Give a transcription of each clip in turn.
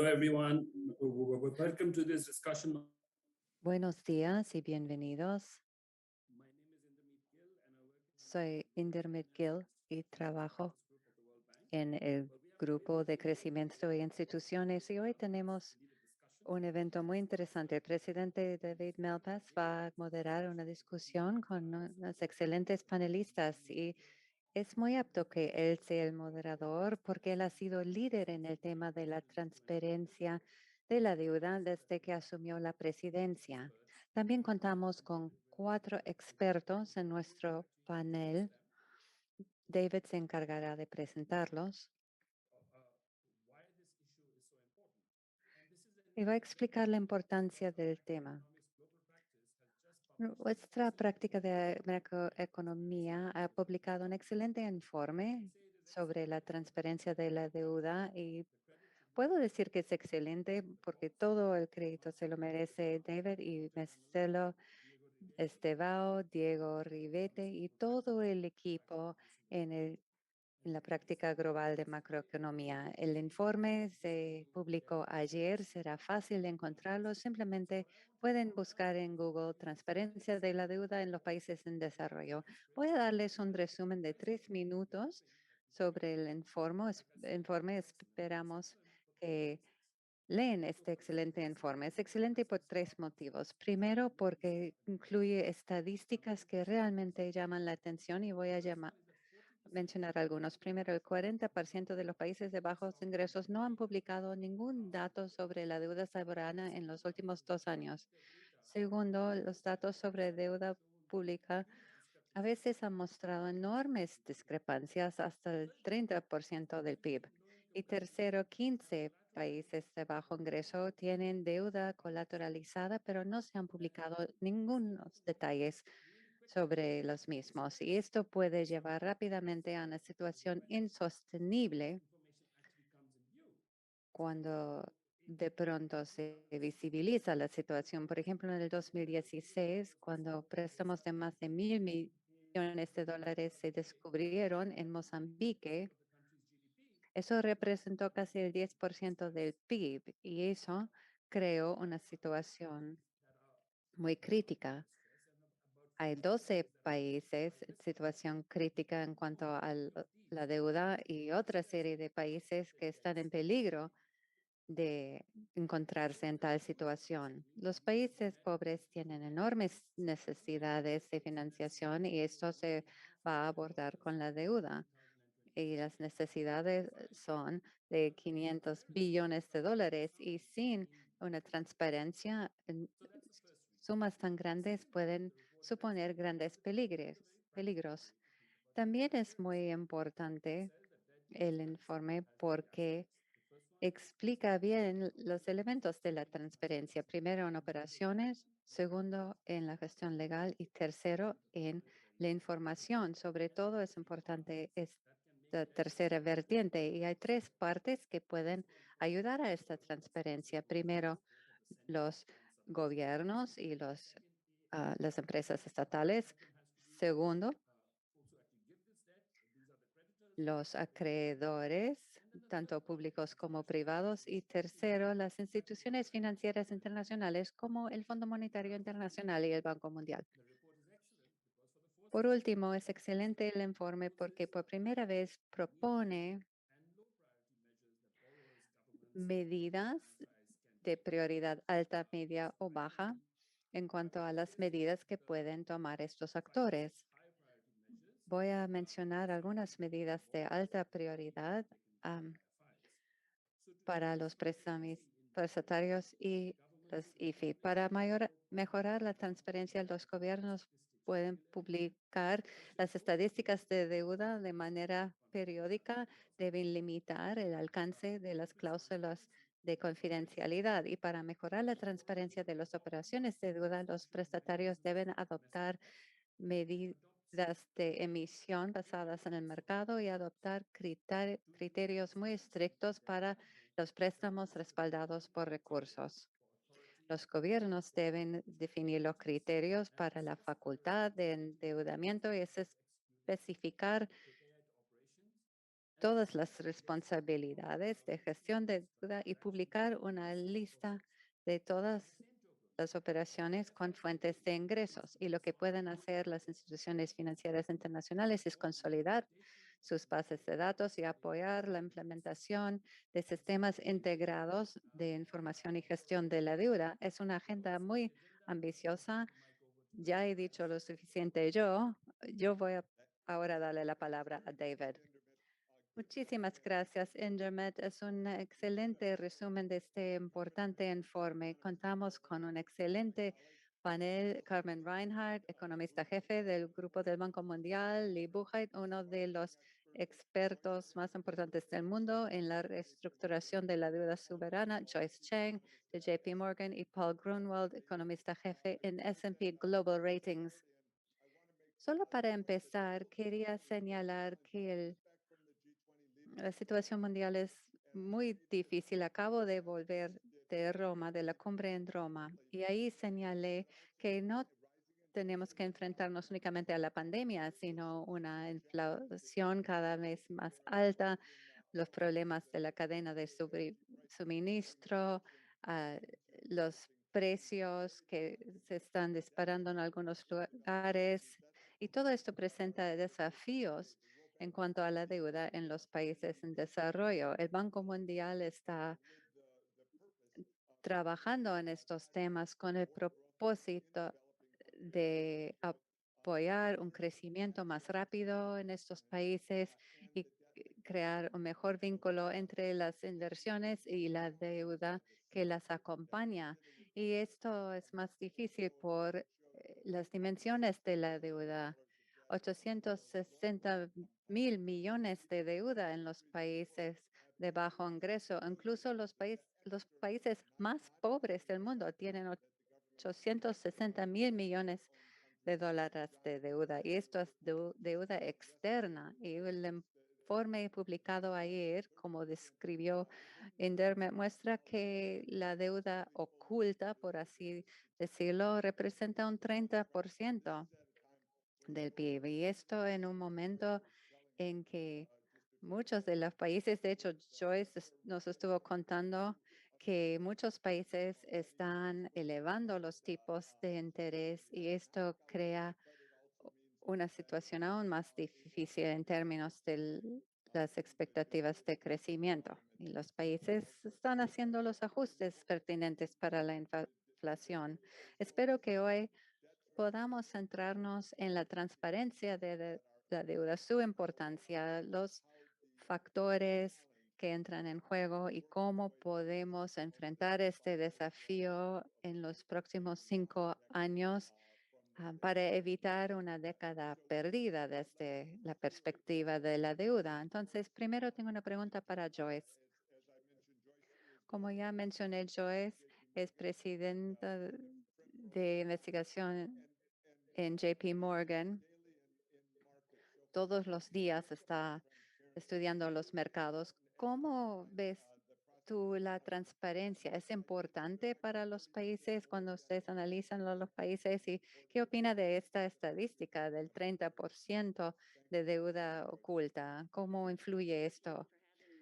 Hello, everyone. Welcome to this discussion. Buenos días y bienvenidos. My name is Indermeet Gill, and I work in the Soy Indermit Gill y trabajo group at the World Bank. en el Grupo de Crecimiento y Instituciones y hoy tenemos un evento muy interesante. El presidente David Malpass va a moderar una discusión con unos excelentes panelistas y es muy apto que él sea el moderador porque él ha sido líder en el tema de la transparencia de la deuda desde que asumió la presidencia. También contamos con 4 expertos en nuestro panel. David se encargará de presentarlos Why this issue is so important. And this is y va a explicar la importancia del tema. Economics Global Practice has just published Nuestra práctica de macroeconomía ha publicado un excelente informe sobre la transparencia de la deuda y puedo decir que es excelente porque todo el crédito se lo merece David y Marcelo Estevao, Diego Rivete y todo el equipo en la práctica global de macroeconomía. El informe se publicó ayer, será fácil de encontrarlo. Simplemente pueden buscar en Google transparencia de la deuda en los países en desarrollo. Voy a darles un resumen de 3 minutos sobre el informe. Esperamos que leen este excelente informe. Es excelente por 3 motivos. Primero, porque incluye estadísticas que realmente llaman la atención y voy a mencionar algunos. Primero, el 40% de los países de bajos ingresos no han publicado ningún dato sobre la deuda soberana en los últimos 2 años. Segundo, los datos sobre deuda pública a veces han mostrado enormes discrepancias hasta el 30% del PIB. Y tercero, 15 países de bajo ingreso tienen deuda colateralizada, pero no se han publicado ningunos detalles sobre los mismos. Y esto puede llevar rápidamente a una situación insostenible cuando de pronto se visibiliza la situación. Por ejemplo, en el 2016, cuando préstamos de más de $1,000 millones se descubrieron en Mozambique, eso representó casi el 10% del PIB y eso creó una situación muy crítica. Hay 12 países en situación crítica en cuanto a la deuda y otra serie de países que están en peligro de encontrarse en tal situación. Los países pobres tienen enormes necesidades de financiación y esto se va a abordar con la deuda. Y las necesidades son de $500 billones y sin una transparencia, sumas tan grandes pueden suponer grandes peligros. También es muy importante el informe porque explica bien los elementos de la transparencia. Primero, en operaciones, segundo, en la gestión legal y tercero, en la información. Sobre todo es importante esta tercera vertiente y hay 3 partes que pueden ayudar a esta transparencia. Primero, los gobiernos y las empresas estatales. Segundo, los acreedores, tanto públicos como privados. Y tercero, las instituciones financieras internacionales como el Fondo Monetario Internacional y el Banco Mundial. Por último, es excelente el informe porque por primera vez propone medidas de prioridad alta, media o baja en cuanto a las medidas que pueden tomar estos actores. Voy a mencionar algunas medidas de alta prioridad para los prestatarios y los IFI. Para mejorar la transparencia, los gobiernos pueden publicar las estadísticas de deuda de manera periódica, deben limitar el alcance de las cláusulas de confidencialidad y para mejorar la transparencia de las operaciones de deuda, los prestatarios deben adoptar medidas de emisión basadas en el mercado y adoptar criterios muy estrictos para los préstamos respaldados por recursos. Los gobiernos deben definir los criterios para la facultad de endeudamiento y especificar todas las responsabilidades de gestión de deuda y publicar una lista de todas las operaciones con fuentes de ingresos. Y lo que pueden hacer las instituciones financieras internacionales es consolidar sus bases de datos y apoyar la implementación de sistemas integrados de información y gestión de la deuda. Es una agenda muy ambiciosa. Ya he dicho lo suficiente yo. Yo voy a ahora darle la palabra a David. Muchísimas gracias, Indermet. Es un excelente resumen de este importante informe. Contamos con un excelente panel. Carmen Reinhardt, economista jefe del Grupo del Banco Mundial, Lee Buchheit, uno de los expertos más importantes del mundo en la reestructuración de la deuda soberana, Joyce Chang, de JP Morgan, y Paul Grunwald, economista jefe en S&P Global Ratings. Solo para empezar, quería señalar que la situación mundial es muy difícil. Acabo de volver de Roma, de la cumbre en Roma, y ahí señalé que no tenemos que enfrentarnos únicamente a la pandemia, sino una inflación cada vez más alta, los problemas de la cadena de suministro, ah, los precios que se están disparando en algunos lugares. Y todo esto presenta desafíos en cuanto a la deuda en los países en desarrollo. El Banco Mundial está trabajando en estos temas con el propósito de apoyar un crecimiento más rápido en estos países y crear un mejor vínculo entre las inversiones y la deuda que las acompaña. Y esto es más difícil por las dimensiones de la deuda. 860.000 millones de deuda en los países de bajo ingreso. Incluso los países más pobres del mundo tienen 860.000 millones de dólares de deuda. Y esto es deuda externa. Y el informe publicado ayer, como describió Inder, me muestra que la deuda oculta, por así decirlo, representa un 30% del PIB. Y esto en un momento en que muchos de los países, de hecho, Joyce nos estuvo contando que muchos países están elevando los tipos de interés y esto crea una situación aún más difícil en términos de las expectativas de crecimiento. Y los países están haciendo los ajustes pertinentes para la inflación. Espero que hoy podamos centrarnos en la transparencia de la deuda, su importancia, los factores que entran en juego y cómo podemos enfrentar este desafío en los próximos 5 años para evitar una década perdida desde la perspectiva de la deuda. Entonces, primero tengo una pregunta para Joyce. Como ya mencioné, Joyce es presidenta de investigación en JP Morgan. Todos los días está estudiando los mercados. ¿Cómo ves tú la transparencia? ¿Es importante para los países cuando ustedes analizan los países? ¿Y qué opina de esta estadística del 30% de deuda oculta? ¿Cómo influye esto?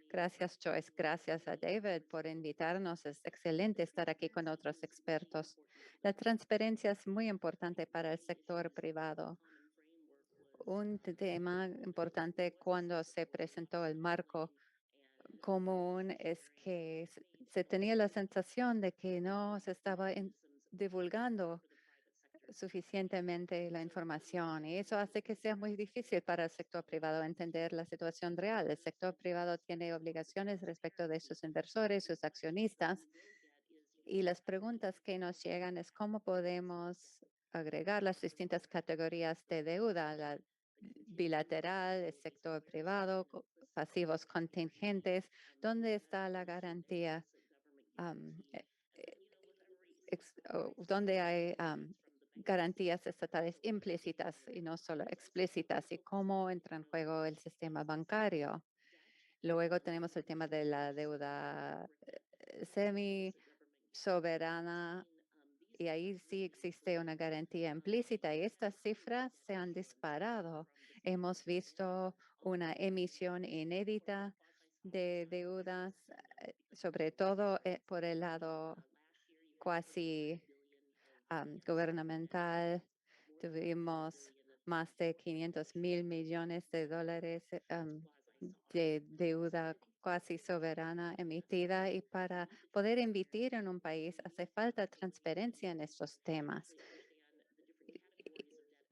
Gracias, Joyce. Gracias a David por invitarnos. Es excelente estar aquí con otros expertos. La transparencia es muy importante para el sector privado. Un tema importante cuando se presentó el marco común es que se tenía la sensación de que no se estaba divulgando suficientemente la información y eso hace que sea muy difícil para el sector privado entender la situación real. El sector privado tiene obligaciones respecto de sus inversores, sus accionistas y las preguntas que nos llegan es cómo podemos agregar las distintas categorías de deuda, la bilateral, el sector privado, pasivos contingentes, ¿dónde está la garantía? Am, eh, eh, ¿Dónde hay garantías estatales implícitas y no solo explícitas? ¿Y cómo entra en juego el sistema bancario? Luego tenemos el tema de la deuda semi soberana y ahí sí existe una garantía implícita y estas cifras se han disparado. Hemos visto una emisión inédita de deudas, sobre todo por el lado cuasi gubernamental. Tuvimos más de 500.000 millones de dólares de deuda cuasi soberana emitida y para poder invertir en un país hace falta transparencia en estos temas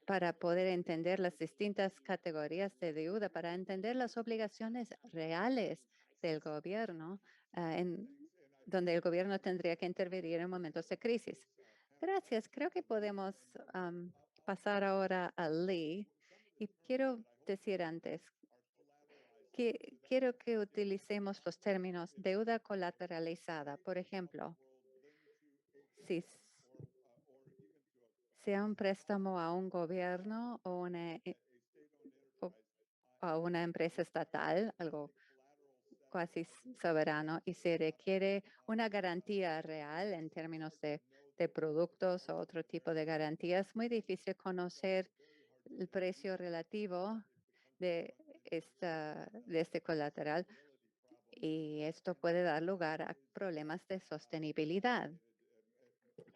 para poder entender las distintas categorías de deuda, para entender las obligaciones reales del gobierno, donde el gobierno tendría que intervenir en momentos de crisis. Gracias. Creo que podemos pasar ahora a Lee. Y quiero decir antes que quiero que utilicemos los términos deuda colateralizada. Por ejemplo, si sea un préstamo a un gobierno o o a una empresa estatal, algo casi soberano, y se requiere una garantía real en términos de productos o otro tipo de garantías. Muy difícil conocer el precio relativo de, de este colateral y esto puede dar lugar a problemas de sostenibilidad.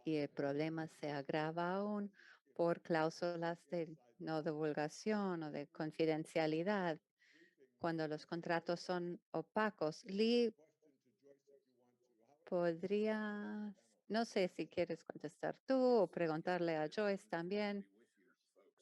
Y el problema se agrava aún por cláusulas de no divulgación o de confidencialidad cuando los contratos son opacos. Lee, podrías, no sé si quieres contestar tú o preguntarle a Joyce también.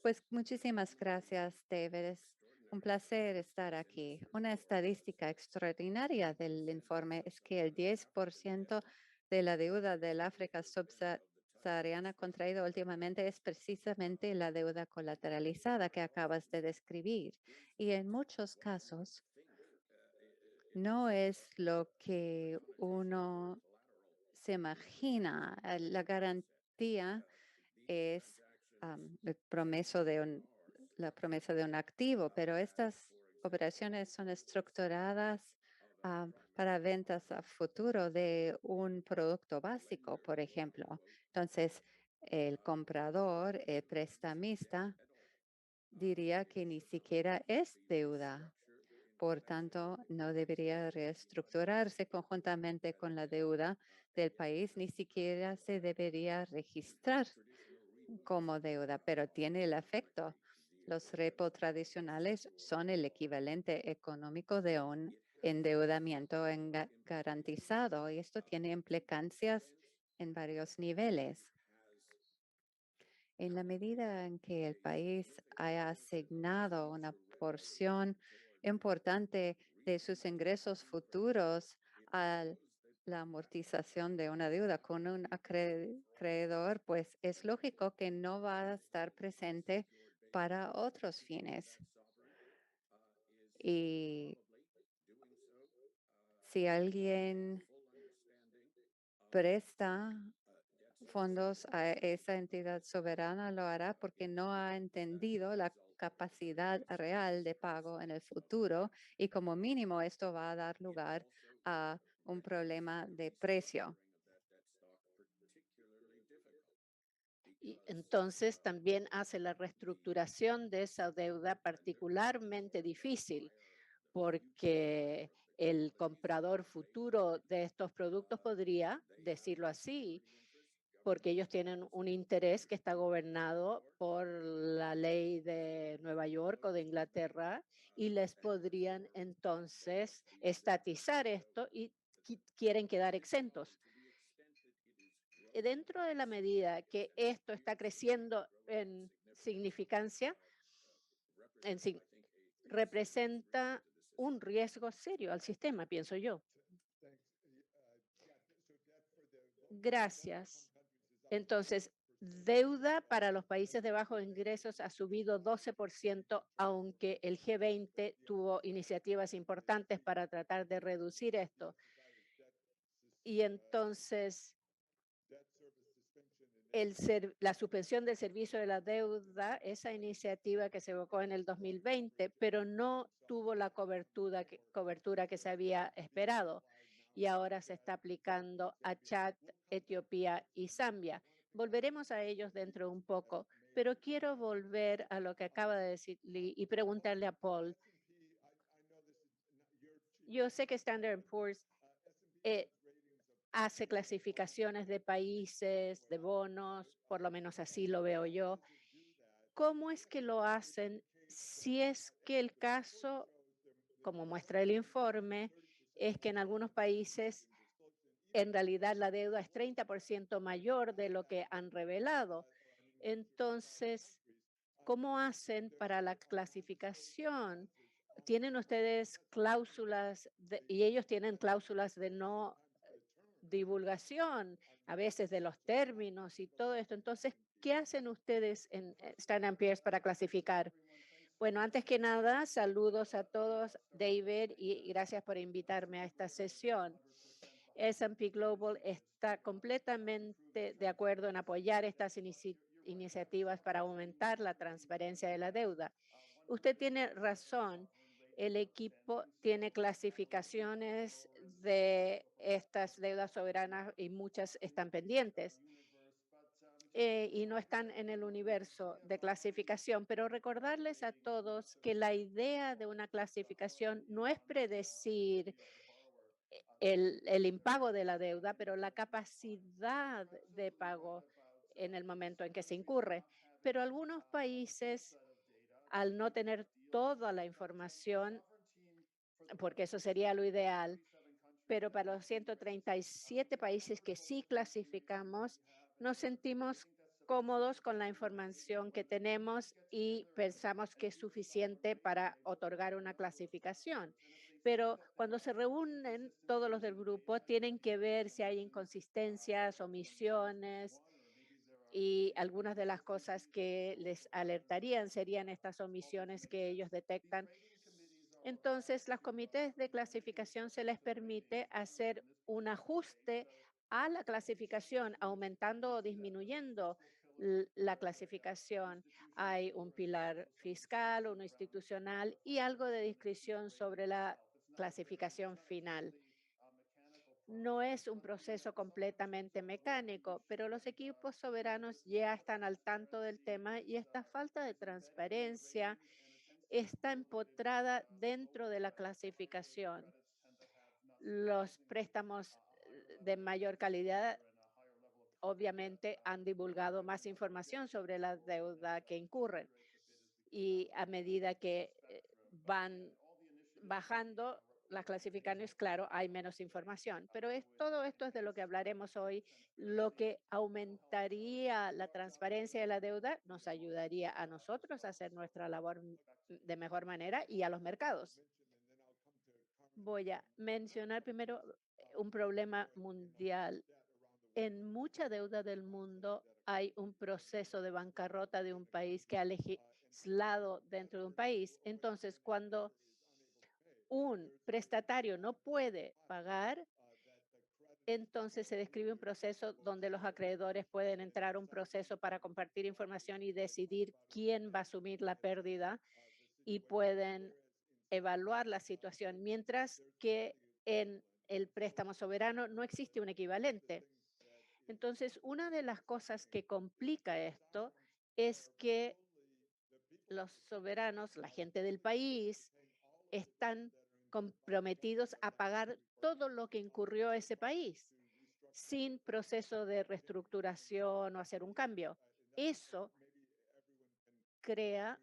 Pues muchísimas gracias, David. Es un placer estar aquí. Una estadística extraordinaria del informe es que el 10% de la deuda del África subsahariana contraída últimamente es precisamente la deuda colateralizada que acabas de describir. Y en muchos casos no es lo que uno se imagina. La garantía es la promesa de un activo, pero estas operaciones son estructuradas para ventas a futuro de un producto básico, por ejemplo. Entonces, el comprador, el prestamista, diría que ni siquiera es deuda. Por tanto, no debería reestructurarse conjuntamente con la deuda del país, ni siquiera se debería registrar como deuda, pero tiene el efecto. Los repos tradicionales son el equivalente económico de un endeudamiento garantizado y esto tiene implicancias en varios niveles. En la medida en que el país haya asignado una porción importante de sus ingresos futuros a la amortización de una deuda con un acreedor, pues es lógico que no va a estar presente para otros fines. Y si alguien presta fondos a esa entidad soberana, lo hará porque no ha entendido la capacidad real de pago en el futuro y como mínimo esto va a dar lugar a un problema de precio. Y entonces también hace la reestructuración de esa deuda particularmente difícil porque el comprador futuro de estos productos podría decirlo así, porque ellos tienen un interés que está gobernado por la ley de Nueva York o de Inglaterra y les podrían entonces estatizar esto y quieren quedar exentos. Dentro de la medida que esto está creciendo en significancia, representa un riesgo serio al sistema, pienso yo. Gracias. Entonces, deuda para los países de bajos ingresos ha subido 12%, aunque el G20 tuvo iniciativas importantes para tratar de reducir esto. Y entonces, la suspensión del servicio de la deuda, esa iniciativa que se evocó en el 2020, pero no tuvo la cobertura que se había esperado y ahora se está aplicando a Chad, Etiopía y Zambia. Volveremos a ellos dentro de un poco, pero quiero volver a lo que acaba de decir Lee y preguntarle a Paul. Yo sé que Standard Poor's eh, hace clasificaciones de países, de bonos, por lo menos así lo veo yo. ¿Cómo es que lo hacen si es que el caso, como muestra el informe, es que en algunos países en realidad la deuda es 30% mayor de lo que han revelado? Entonces, ¿cómo hacen para la clasificación? ¿Tienen ustedes cláusulas y ellos tienen cláusulas de no divulgación, a veces de los términos y todo esto? Entonces, ¿qué hacen ustedes en Standard Poor's para clasificar? Bueno, antes que nada, saludos a todos, David, y gracias por invitarme a esta sesión. S&P Global está completamente de acuerdo en apoyar estas iniciativas para aumentar la transparencia de la deuda. Usted tiene razón. El equipo tiene clasificaciones de estas deudas soberanas y muchas están pendientes. Y no están en el universo de clasificación, pero recordarles a todos que la idea de una clasificación no es predecir el impago de la deuda, pero la capacidad de pago en el momento en que se incurre. Pero algunos países, al no tener toda la información, porque eso sería lo ideal, pero para los 137 países que sí clasificamos, nos sentimos cómodos con la información que tenemos y pensamos que es suficiente para otorgar una clasificación. Pero cuando se reúnen todos los del grupo, tienen que ver si hay inconsistencias, omisiones, y algunas de las cosas que les alertarían serían estas omisiones que ellos detectan. Entonces, los comités de clasificación se les permite hacer un ajuste a la clasificación, aumentando o disminuyendo la clasificación. Hay un pilar fiscal, uno institucional y algo de discreción sobre la clasificación final. No es un proceso completamente mecánico, pero los equipos soberanos ya están al tanto del tema y esta falta de transparencia está empotrada dentro de la clasificación. Los préstamos de mayor calidad obviamente han divulgado más información sobre la deuda que incurren y a medida que van bajando las clasificaciones, claro, hay menos información, pero todo esto es de lo que hablaremos hoy. Lo que aumentaría la transparencia de la deuda nos ayudaría a nosotros a hacer nuestra labor de mejor manera y a los mercados. Voy a mencionar primero un problema mundial. En mucha deuda del mundo hay un proceso de bancarrota de un país que ha legislado dentro de un país. Entonces, cuando un prestatario no puede pagar, entonces se describe un proceso donde los acreedores pueden entrar a un proceso para compartir información y decidir quién va a asumir la pérdida y pueden evaluar la situación, mientras que en el préstamo soberano no existe un equivalente. Entonces, una de las cosas que complica esto es que los soberanos, la gente del país, están comprometidos a pagar todo lo que incurrió ese país sin proceso de reestructuración o hacer un cambio. Eso crea,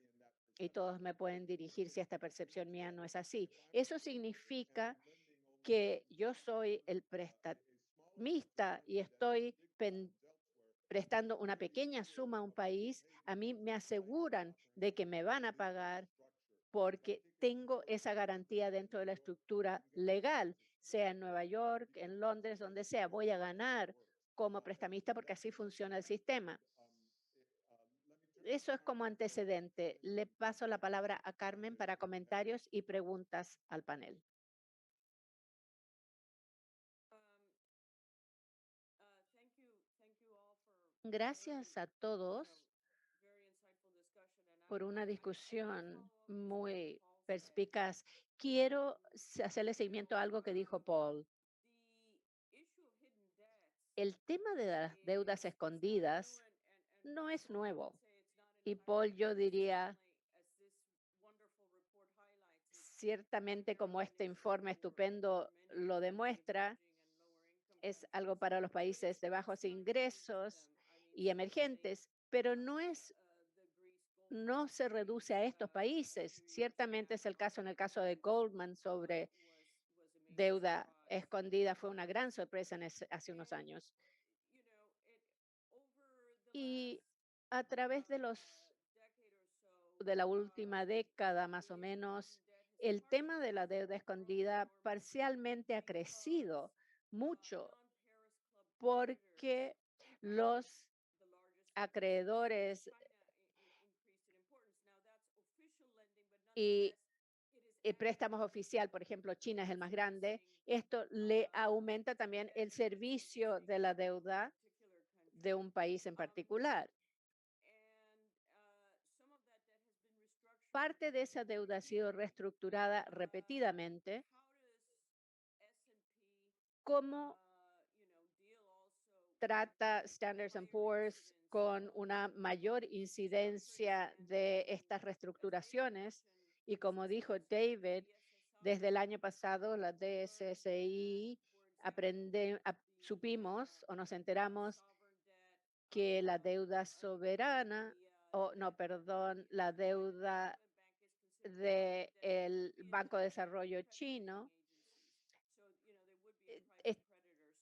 y todos me pueden dirigir si esta percepción mía no es así, eso significa que yo soy el prestamista y estoy prestando una pequeña suma a un país, a mí me aseguran de que me van a pagar porque tengo esa garantía dentro de la estructura legal, sea en Nueva York, en Londres, donde sea, voy a ganar como prestamista porque así funciona el sistema. Eso es como antecedente. Le paso la palabra a Carmen para comentarios y preguntas al panel. Gracias a todos por una discusión muy perspicaz. Quiero hacerle seguimiento a algo que dijo Paul. El tema de las deudas escondidas no es nuevo. Y Paul, yo diría, ciertamente como este informe estupendo lo demuestra, es algo para los países de bajos ingresos y emergentes, pero no se reduce a estos países. Ciertamente es el caso en el caso de Goldman sobre deuda escondida. Fue una gran sorpresa hace unos años. Y a través de la última década más o menos, el tema de la deuda escondida parcialmente ha crecido mucho porque los acreedores y préstamos oficial, por ejemplo, China es el más grande, esto le aumenta también el servicio de la deuda de un país en particular. Parte de esa deuda ha sido reestructurada repetidamente. ¿Cómo trata Standard Poor's con una mayor incidencia de estas reestructuraciones? Y como dijo David, desde el año pasado la DSCI supimos o nos enteramos que la deuda soberana, o no, perdón, la deuda del Banco de Desarrollo Chino,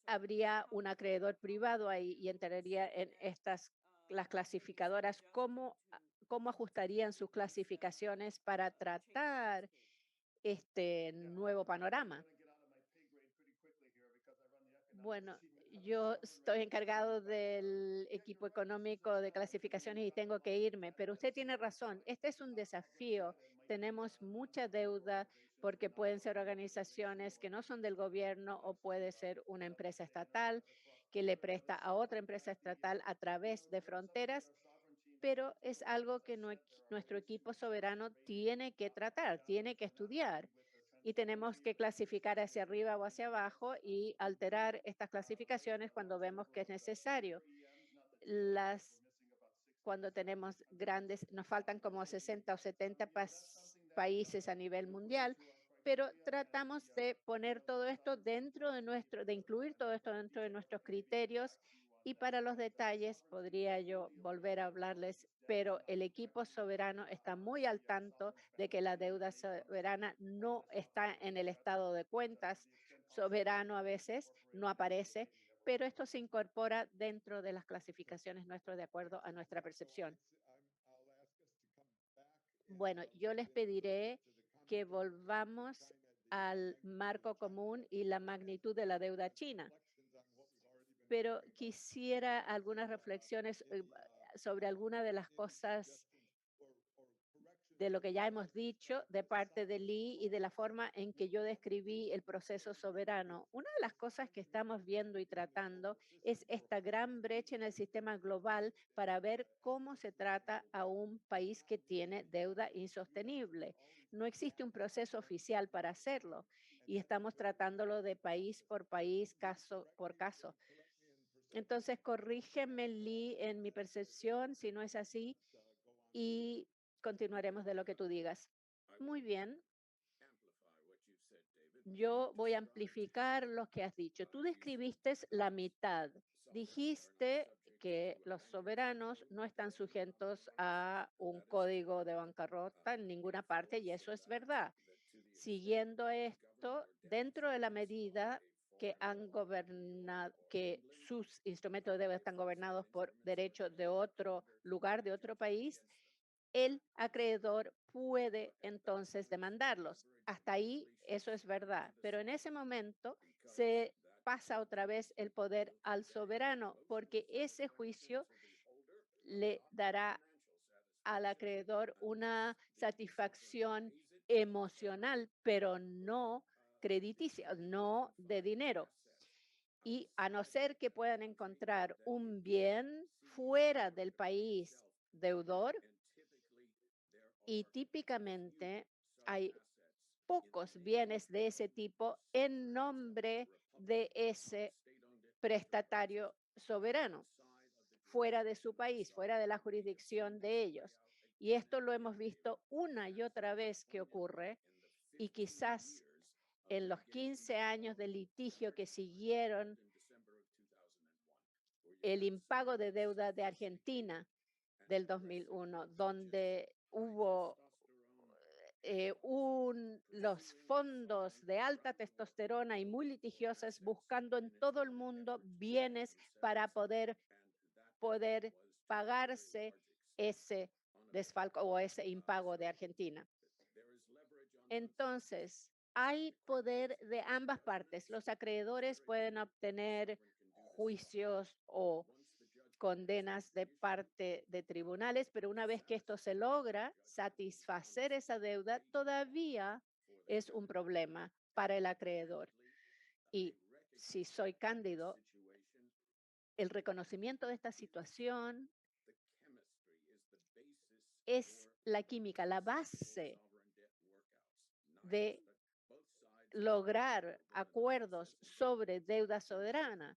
habría un acreedor privado ahí y entraría en las clasificadoras. ¿Cómo ajustarían sus clasificaciones para tratar este nuevo panorama? Bueno, yo estoy encargado del equipo económico de clasificaciones y tengo que irme, pero usted tiene razón. Este es un desafío. Tenemos mucha deuda porque pueden ser organizaciones que no son del gobierno o puede ser una empresa estatal que le presta a otra empresa estatal a través de fronteras, pero es algo que nuestro equipo soberano tiene que tratar, tiene que estudiar y tenemos que clasificar hacia arriba o hacia abajo y alterar estas clasificaciones cuando vemos que es necesario. Cuando tenemos grandes, nos faltan como 60 o 70 países a nivel mundial, pero tratamos de poner todo esto de incluir todo esto dentro de nuestros criterios y para los detalles podría yo volver a hablarles, pero el equipo soberano está muy al tanto de que la deuda soberana no está en el estado de cuentas soberano, a veces no aparece, pero esto se incorpora dentro de las clasificaciones nuestras de acuerdo a nuestra percepción. Bueno, yo les pediré que volvamos al marco común y la magnitud de la deuda china, pero quisiera algunas reflexiones sobre alguna de las cosas de lo que ya hemos dicho de parte de Lee y de la forma en que yo describí el proceso soberano. Una de las cosas que estamos viendo y tratando es esta gran brecha en el sistema global para ver cómo se trata a un país que tiene deuda insostenible. No existe un proceso oficial para hacerlo y estamos tratándolo de país por país, caso por caso. Entonces, corrígeme, Lee, en mi percepción, si no es así, y continuaremos de lo que tú digas. Muy bien. Yo voy a amplificar lo que has dicho. Tú describiste la mitad. Dijiste que los soberanos no están sujetos a un código de bancarrota en ninguna parte y eso es verdad. Siguiendo esto, dentro de la medida que han gobernado, que sus instrumentos de deuda están gobernados por derechos de otro lugar, de otro país, el acreedor puede entonces demandarlos. Hasta ahí eso es verdad, pero en ese momento se pasa otra vez el poder al soberano porque ese juicio le dará al acreedor una satisfacción emocional, pero no crediticia, no de dinero. Y a no ser que puedan encontrar un bien fuera del país deudor, y típicamente hay pocos bienes de ese tipo en nombre de ese prestatario soberano fuera de su país, fuera de la jurisdicción de ellos. Y esto lo hemos visto una y otra vez que ocurre, y quizás en los 15 años de litigio que siguieron el impago de deuda de Argentina del 2001, donde hubo los fondos de alta testosterona y muy litigiosas buscando en todo el mundo bienes para poder pagarse ese desfalco o ese impago de Argentina. Entonces, hay poder de ambas partes. Los acreedores pueden obtener juicios o condenas de parte de tribunales, pero una vez que esto se logra, satisfacer esa deuda todavía es un problema para el acreedor. Y si soy cándido, el reconocimiento de esta situación es la química, la base de lograr acuerdos sobre deuda soberana.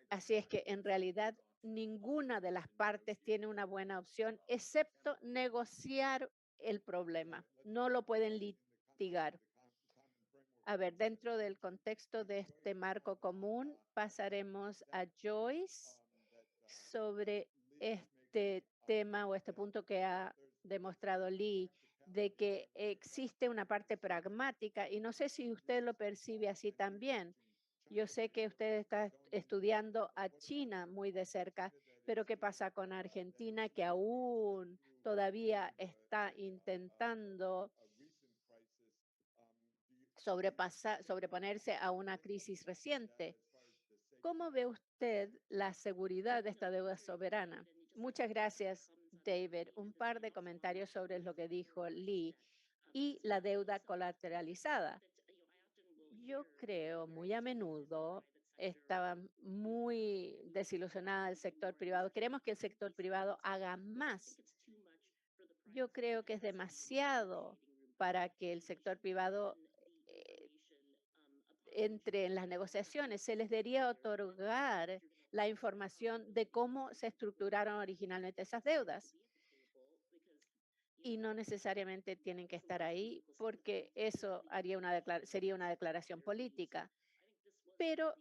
Así es que en realidad ninguna de las partes tiene una buena opción, excepto negociar el problema. No lo pueden litigar. A ver, dentro del contexto de este marco común, pasaremos a Joyce sobre este tema o este punto que ha demostrado Lee, de que existe una parte pragmática, y no sé si usted lo percibe así también. Yo sé que usted está estudiando a China muy de cerca, pero ¿qué pasa con Argentina, que aún todavía está intentando sobreponerse a una crisis reciente? ¿Cómo ve usted la seguridad de esta deuda soberana? Muchas gracias, David. Un par de comentarios sobre lo que dijo Lee y la deuda colateralizada. Yo creo muy a menudo estaba muy desilusionada del sector privado. Queremos que el sector privado haga más. Yo creo que es demasiado para que el sector privado eh, entre en las negociaciones. Se les debería otorgar la información de cómo se estructuraron originalmente esas deudas. Y no necesariamente tienen que estar ahí porque eso sería una declaración política. Pero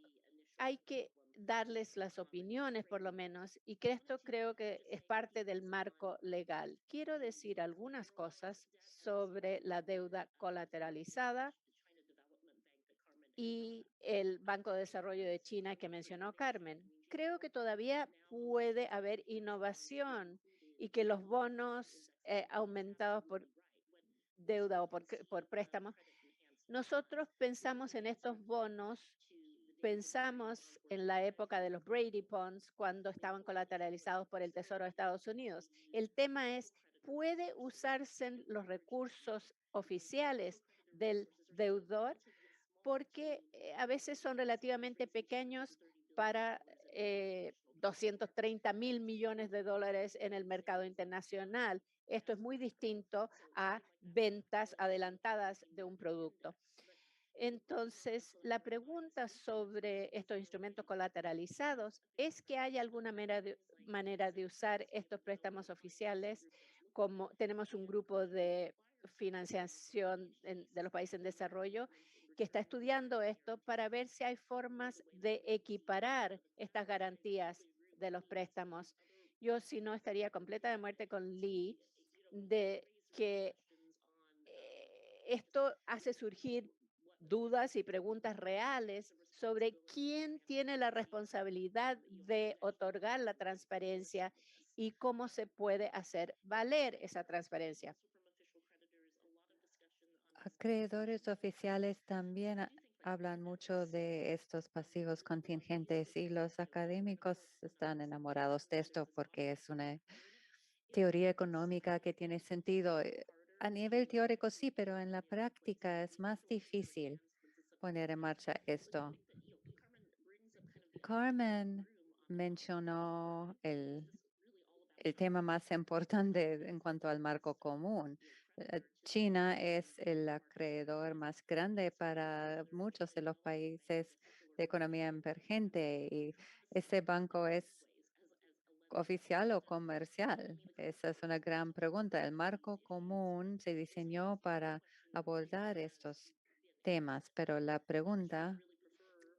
hay que darles las opiniones por lo menos, y que esto creo que es parte del marco legal. Quiero decir algunas cosas sobre la deuda colateralizada y el Banco de Desarrollo de China que mencionó Carmen. Creo que todavía puede haber innovación y que los bonos aumentados por deuda o por préstamos, nosotros pensamos en estos bonos, pensamos en la época de los Brady Bonds cuando estaban colateralizados por el Tesoro de Estados Unidos. El tema es, ¿puede usarse los recursos oficiales del deudor? Porque a veces son relativamente pequeños para 230 mil millones de dólares en el mercado internacional. Esto es muy distinto a ventas adelantadas de un producto. Entonces, la pregunta sobre estos instrumentos colateralizados es que hay alguna manera de usar estos préstamos oficiales, como tenemos un grupo de financiación de los países en desarrollo que está estudiando esto para ver si hay formas de equiparar estas garantías de los préstamos. Yo, si no, estaría completa de muerte con Lee de que esto hace surgir dudas y preguntas reales sobre quién tiene la responsabilidad de otorgar la transparencia y cómo se puede hacer valer esa transparencia. Acreedores oficiales también hablan mucho de estos pasivos contingentes, y los académicos están enamorados de esto porque es una teoría económica que tiene sentido. A nivel teórico sí, pero en la práctica es más difícil poner en marcha esto. Carmen mencionó el tema más importante en cuanto al marco común. China es el acreedor más grande para muchos de los países de economía emergente y ese banco es oficial o comercial. Esa es una gran pregunta. El marco común se diseñó para abordar estos temas, pero la pregunta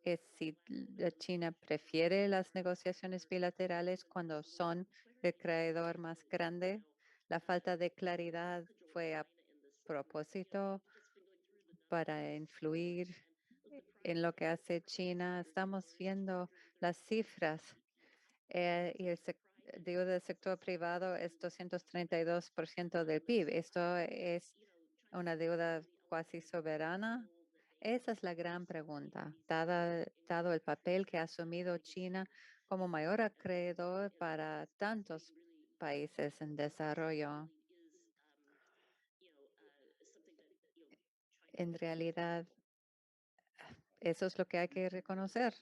es si la China prefiere las negociaciones bilaterales cuando son el creador más grande. La falta de claridad fue a propósito para influir en lo que hace China. Estamos viendo las cifras y el deuda del sector privado es 232% del PIB. Esto es una deuda cuasi soberana. Esa es la gran pregunta, dado el papel que ha asumido China como mayor acreedor para tantos países en desarrollo. En realidad, eso es lo que hay que reconocer.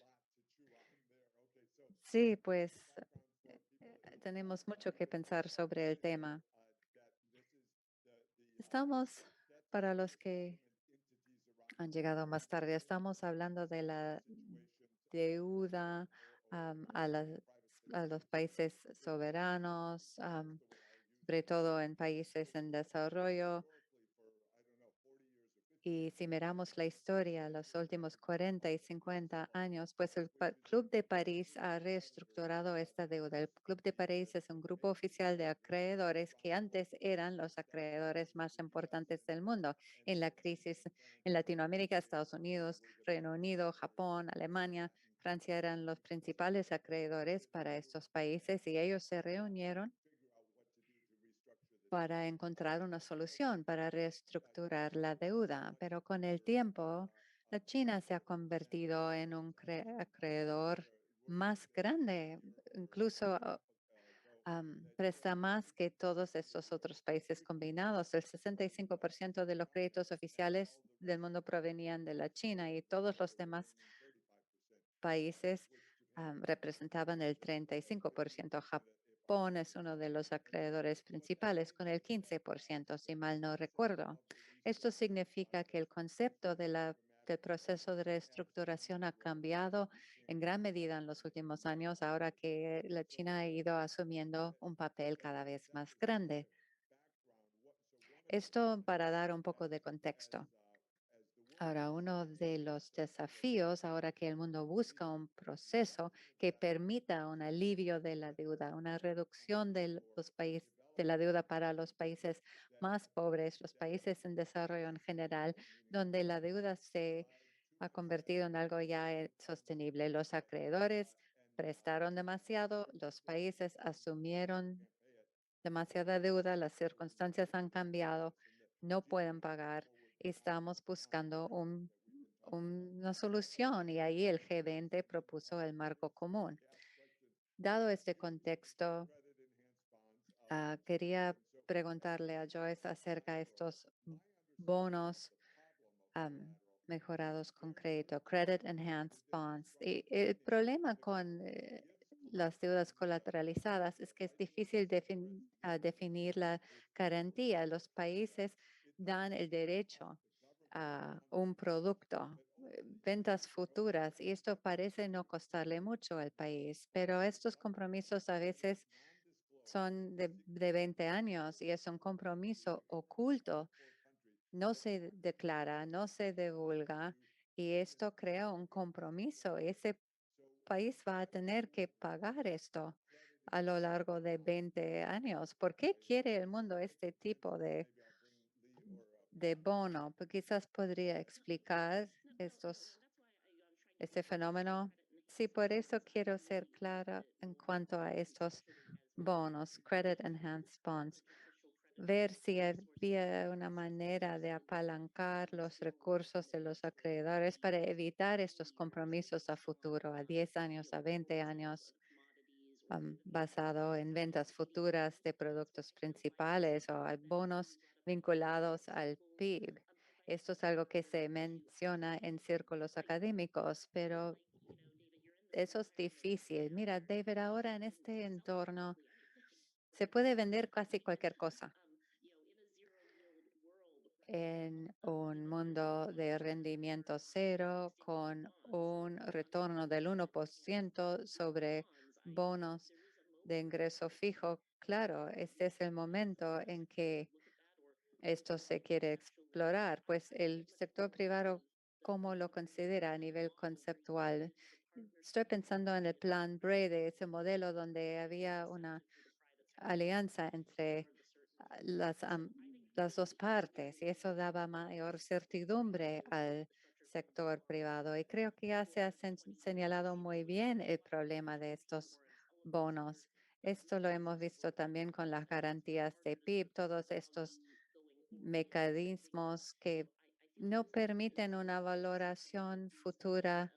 Sí, pues tenemos mucho que pensar sobre el tema. Estamos, para los que han llegado más tarde, estamos hablando de la deuda a a los países soberanos, sobre todo en países en desarrollo. Y si miramos la historia, los últimos 40 y 50 años, pues el Club de París ha reestructurado esta deuda. El Club de París es un grupo oficial de acreedores que antes eran los acreedores más importantes del mundo. En la crisis en Latinoamérica, Estados Unidos, Reino Unido, Japón, Alemania, Francia eran los principales acreedores para estos países y ellos se reunieron para encontrar una solución para reestructurar la deuda, pero con el tiempo la China se ha convertido en un acreedor más grande, incluso presta más que todos estos otros países combinados. El 65% de los créditos oficiales del mundo provenían de la China y todos los demás países representaban el 35%. Japón es uno de los acreedores principales con el 15%, si mal no recuerdo. Esto significa que el concepto del proceso de reestructuración ha cambiado en gran medida en los últimos años, ahora que la China ha ido asumiendo un papel cada vez más grande. Esto para dar un poco de contexto. Ahora, uno de los desafíos, ahora que el mundo busca un proceso que permita un alivio de la deuda, una reducción de los países de la deuda para los países más pobres, los países en desarrollo en general, donde la deuda se ha convertido en algo ya sostenible. Los acreedores prestaron demasiado, los países asumieron demasiada deuda, las circunstancias han cambiado, no pueden pagar y estamos buscando una solución y ahí el G20 propuso el marco común. Dado este contexto, quería preguntarle a Joyce acerca de estos bonos mejorados con crédito, Credit Enhanced Bonds. Y el problema con las deudas colateralizadas es que es difícil definir la garantía. Los países dan el derecho a un producto, ventas futuras, y esto parece no costarle mucho al país, pero estos compromisos a veces son de 20 años y es un compromiso oculto, no se declara, no se divulga y esto crea un compromiso. Ese país va a tener que pagar esto a lo largo de 20 años. ¿Por qué quiere el mundo este tipo de bono? Pues quizás podría explicar este fenómeno. Sí, por eso quiero ser clara en cuanto a estos bonos, Credit Enhanced Bonds, ver si había una manera de apalancar los recursos de los acreedores para evitar estos compromisos a futuro, a 10 años, a 20 años, basado en ventas futuras de productos principales o a bonos vinculados al PIB. Esto es algo que se menciona en círculos académicos, pero eso es difícil. Mira, David, ahora en este entorno se puede vender casi cualquier cosa. en un mundo de rendimiento cero con un retorno del 1% sobre bonos de ingreso fijo. Claro, este es el momento en que esto se quiere explorar, pues el sector privado, ¿cómo lo considera a nivel conceptual? Estoy pensando en el plan Brady, ese modelo donde había una alianza entre las dos partes y eso daba mayor certidumbre al sector privado. Y creo que ya se ha señalado muy bien el problema de estos bonos. Esto lo hemos visto también con las garantías de PIB, todos estos mecanismos que no permiten una valoración futura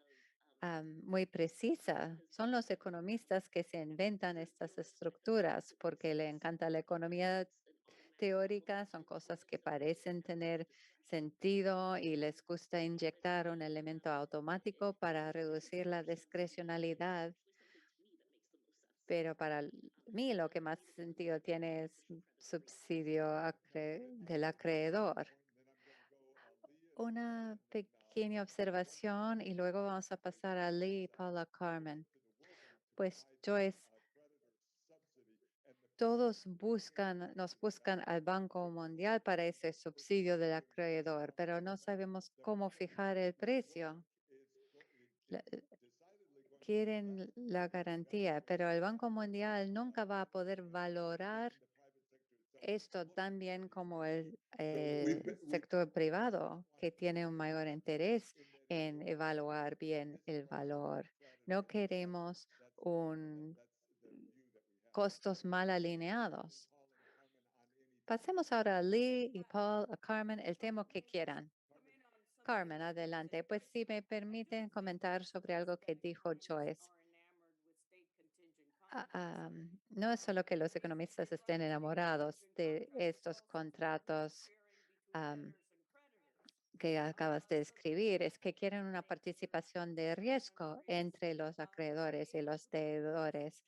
muy precisa. Son los economistas que se inventan estas estructuras porque le encanta la economía teórica, son cosas que parecen tener sentido y les gusta inyectar un elemento automático para reducir la discrecionalidad. Pero para mí lo que más sentido tiene es subsidio del acreedor. Una pequeña observación y luego vamos a pasar a Lee y Paula Carmen. Pues Joyce, todos nos buscan al Banco Mundial para ese subsidio del acreedor, pero no sabemos cómo fijar el precio. Quieren la garantía, pero el Banco Mundial nunca va a poder valorar esto tan bien como el sector privado, que tiene un mayor interés en evaluar bien el valor. No queremos costos mal alineados. Pasemos ahora a Lee y Paul, a Carmen, el tema que quieran. Carmen, adelante. Pues si me permiten comentar sobre algo que dijo Joyce. No es solo que los economistas estén enamorados de estos contratos que acabas de describir, es que quieren una participación de riesgo entre los acreedores y los deudores.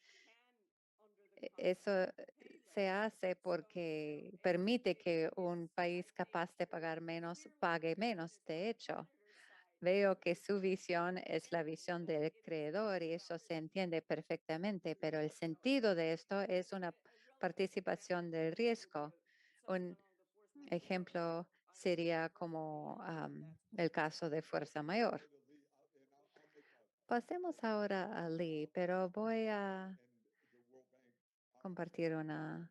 Eso se hace porque permite que un país capaz de pagar menos pague menos. De hecho, veo que su visión es la visión del creador y eso se entiende perfectamente, pero el sentido de esto es una participación del riesgo. Un ejemplo sería como el caso de fuerza mayor. Pasemos ahora a Lee, pero voy a compartir una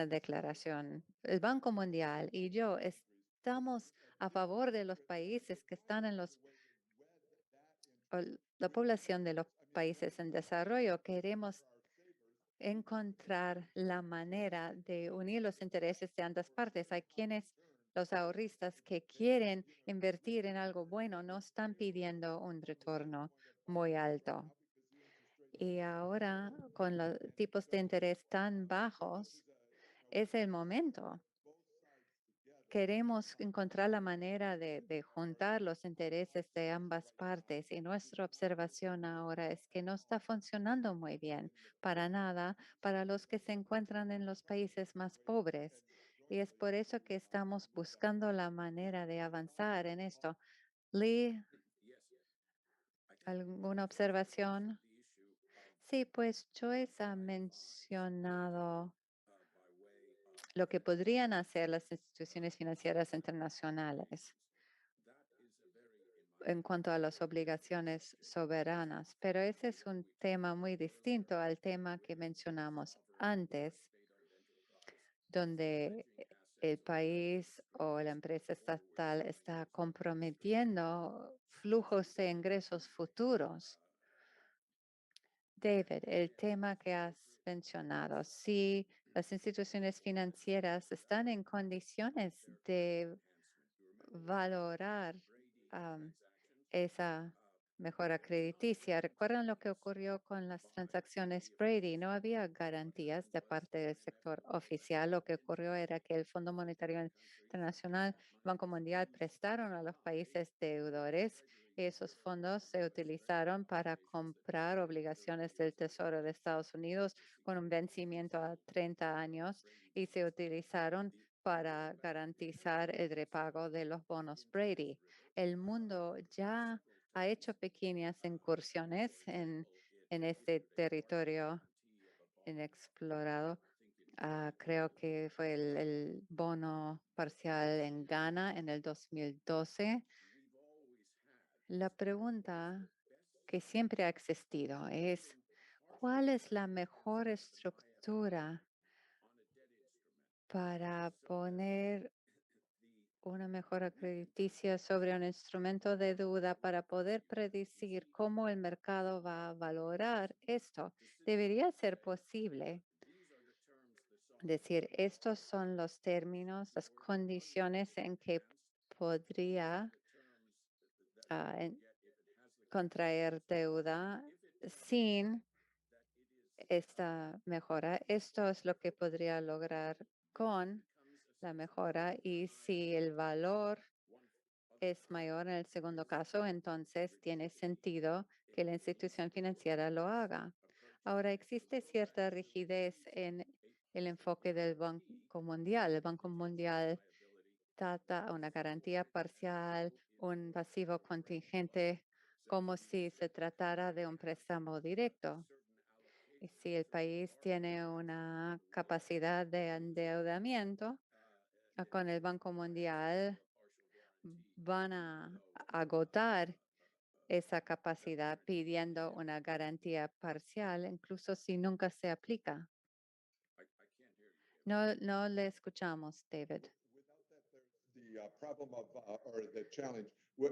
declaración. El Banco Mundial y yo estamos a favor de los países que están en la población de los países en desarrollo. Queremos encontrar la manera de unir los intereses de ambas partes. Hay quienes, los ahorristas que quieren invertir en algo bueno, no están pidiendo un retorno muy alto. Y ahora, con los tipos de interés tan bajos, es el momento. Queremos encontrar la manera de juntar los intereses de ambas partes y nuestra observación ahora es que no está funcionando muy bien para nada para los que se encuentran en los países más pobres. Y es por eso que estamos buscando la manera de avanzar en esto. Lee, ¿alguna observación? Sí, pues Joyce ha mencionado lo que podrían hacer las instituciones financieras internacionales en cuanto a las obligaciones soberanas, pero ese es un tema muy distinto al tema que mencionamos antes, donde el país o la empresa estatal está comprometiendo flujos de ingresos futuros. David, el tema que has mencionado, si las instituciones financieras están en condiciones de valorar esa mejora crediticia. ¿Recuerdan lo que ocurrió con las transacciones Brady? No había garantías de parte del sector oficial. Lo que ocurrió era que el Fondo Monetario Internacional, Banco Mundial prestaron a los países deudores y esos fondos se utilizaron para comprar obligaciones del Tesoro de Estados Unidos con un vencimiento a 30 años y se utilizaron para garantizar el repago de los bonos Brady. El mundo ya ha hecho pequeñas incursiones en este territorio inexplorado. Creo que fue el bono parcial en Ghana en el 2012. La pregunta que siempre ha existido es, ¿cuál es la mejor estructura para poner una mejora crediticia sobre un instrumento de deuda para poder predecir cómo el mercado va a valorar esto? Debería ser posible decir, estos son los términos, las condiciones en que podría contraer deuda sin esta mejora. Esto es lo que podría lograr con la mejora, y si el valor es mayor en el segundo caso, entonces tiene sentido que la institución financiera lo haga. Ahora, existe cierta rigidez en el enfoque del Banco Mundial. El Banco Mundial trata una garantía parcial, un pasivo contingente, como si se tratara de un préstamo directo. Y si el país tiene una capacidad de endeudamiento con el Banco Mundial, van a agotar esa capacidad pidiendo una garantía parcial, incluso si nunca se aplica. No le escuchamos, David.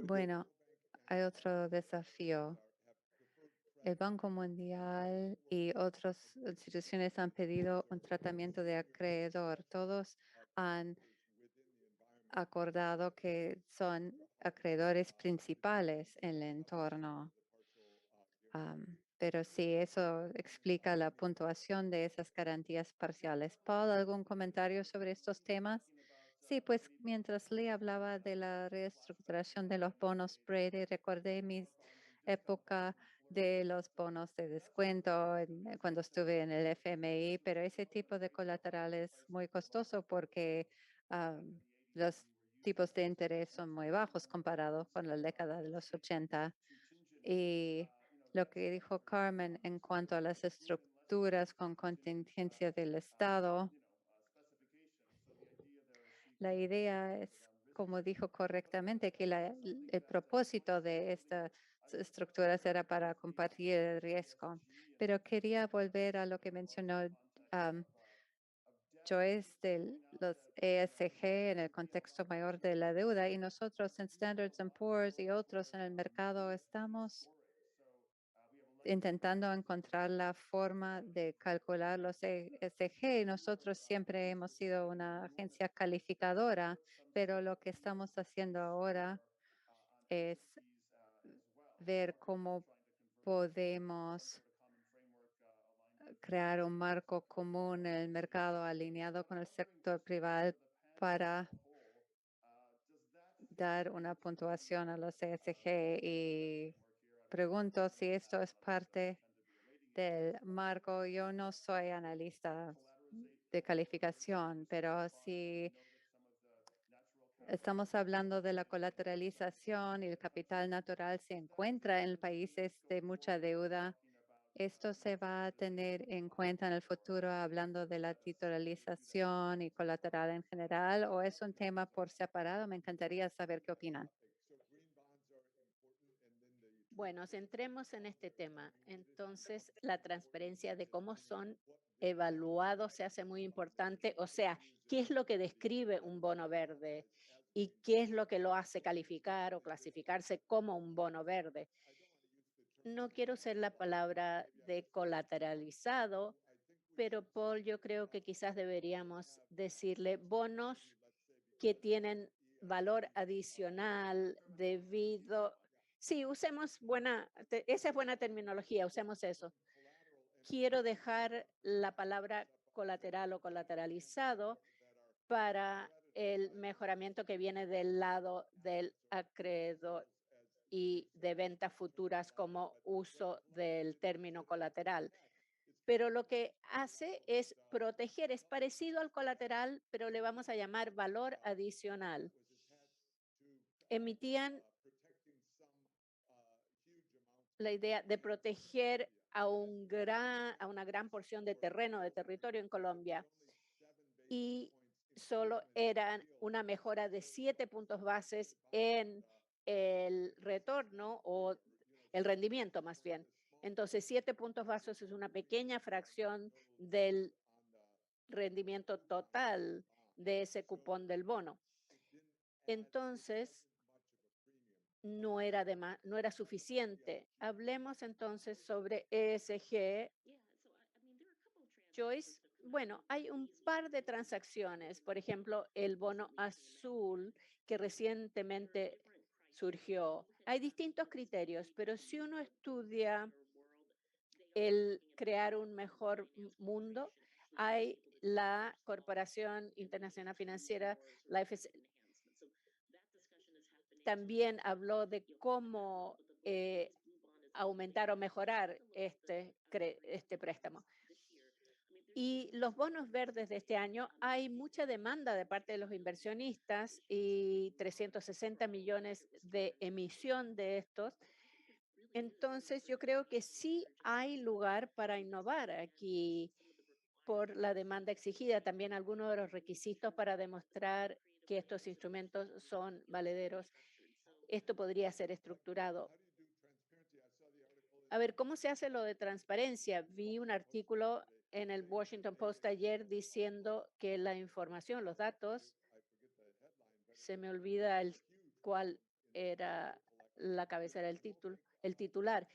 Bueno, hay otro desafío. El Banco Mundial y otras instituciones han pedido un tratamiento de acreedor. Todos han acordado que son acreedores principales en el entorno. Pero sí, eso explica la puntuación de esas garantías parciales. Paul, ¿algún comentario sobre estos temas? Sí, pues mientras Lee hablaba de la reestructuración de los bonos Brady, recordé mis época de los bonos de descuento cuando estuve en el FMI, pero ese tipo de colateral es muy costoso porque los tipos de interés son muy bajos comparados con la década de los 80. Y lo que dijo Carmen en cuanto a las estructuras con contingencia del Estado, la idea es, como dijo correctamente, que el propósito de estas estructuras era para compartir el riesgo. Pero quería volver a lo que mencionó Joyce de los ESG en el contexto mayor de la deuda, y nosotros en Standards Poor's y otros en el mercado estamos intentando encontrar la forma de calcular los ESG. Nosotros siempre hemos sido una agencia calificadora, pero lo que estamos haciendo ahora es ver cómo podemos crear un marco común en el mercado alineado con el sector privado para dar una puntuación a los ESG, y pregunto si esto es parte del marco. Yo no soy analista de calificación, pero si estamos hablando de la colateralización y el capital natural se encuentra en países de mucha deuda, esto se va a tener en cuenta en el futuro hablando de la titularización y colateral en general, o es un tema por separado. Me encantaría saber qué opinan. Bueno, centremos en este tema. Entonces, la transparencia de cómo son evaluados se hace muy importante. O sea, ¿qué es lo que describe un bono verde y qué es lo que lo hace calificar o clasificarse como un bono verde? No quiero usar la palabra de colateralizado, pero Paul, yo creo que quizás deberíamos decirle bonos que tienen valor adicional debido. Sí, usemos esa es buena terminología, usemos eso. Quiero dejar la palabra colateral o colateralizado para el mejoramiento que viene del lado del acreedor y de ventas futuras como uso del término colateral. pero lo que hace es proteger, es parecido al colateral, pero le vamos a llamar valor adicional. Emitían la idea de proteger a una gran porción de terreno, de territorio en Colombia, y solo eran una mejora de 7 puntos bases en el retorno o el rendimiento más bien. Entonces, 7 puntos bases es una pequeña fracción del rendimiento total de ese cupón del bono. Entonces, no era suficiente. Hablemos entonces sobre ESG. Joyce, bueno, hay un par de transacciones, por ejemplo, el bono azul que recientemente surgió. Hay distintos criterios, pero si uno estudia el crear un mejor mundo, hay la Corporación Internacional Financiera, la también habló de cómo aumentar o mejorar este préstamo. Y los bonos verdes de este año, hay mucha demanda de parte de los inversionistas y 360 millones de emisión de estos. Entonces, yo creo que sí hay lugar para innovar aquí por la demanda exigida. También algunos de los requisitos para demostrar que estos instrumentos son valederos. Esto podría ser estructurado. A ver, ¿cómo se hace lo de transparencia? Vi un artículo en el Washington Post ayer diciendo que la información, los datos, se me olvida cuál era la cabecera del título, el titular,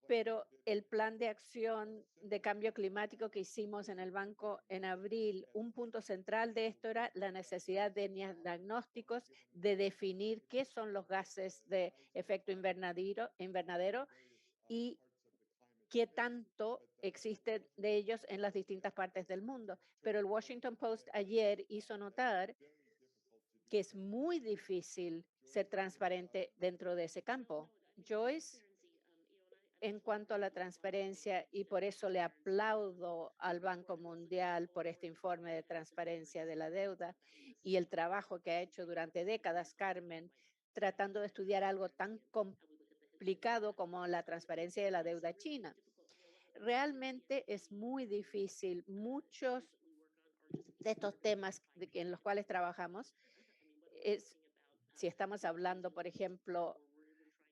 pero el plan de acción de cambio climático que hicimos en el banco en abril, un punto central de esto era la necesidad de diagnósticos, de definir qué son los gases de efecto invernadero y qué tanto existe de ellos en las distintas partes del mundo. Pero el Washington Post ayer hizo notar que es muy difícil ser transparente dentro de ese campo. Joyce, en cuanto a la transparencia, y por eso le aplaudo al Banco Mundial por este informe de transparencia de la deuda y el trabajo que ha hecho durante décadas, Carmen, tratando de estudiar algo tan complicado como la transparencia de la deuda china. Realmente es muy difícil. Muchos de estos temas en los cuales trabajamos es si estamos hablando, por ejemplo,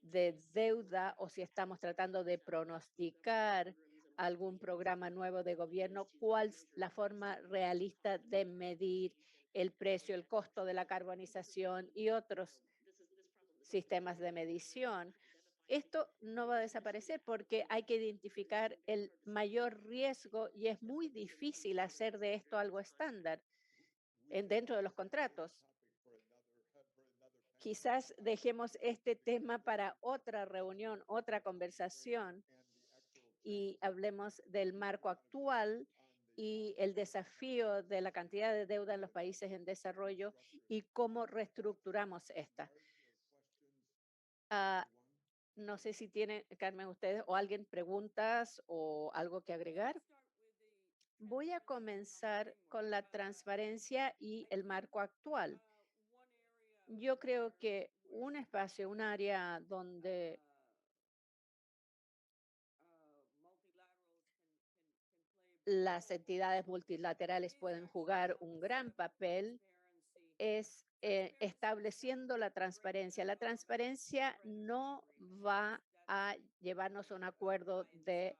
de deuda o si estamos tratando de pronosticar algún programa nuevo de gobierno, cuál es la forma realista de medir el precio, el costo de la carbonización y otros sistemas de medición. Esto no va a desaparecer porque hay que identificar el mayor riesgo y es muy difícil hacer de esto algo estándar dentro de los contratos. Quizás dejemos este tema para otra reunión, otra conversación y hablemos del marco actual y el desafío de la cantidad de deuda en los países en desarrollo y cómo reestructuramos esta. No sé si tienen, Carmen, ustedes o alguien preguntas o algo que agregar. Voy a comenzar con la transparencia y el marco actual. Yo creo que un espacio, un área donde las entidades multilaterales pueden jugar un gran papel es estableciendo la transparencia. La transparencia no va a llevarnos a un acuerdo de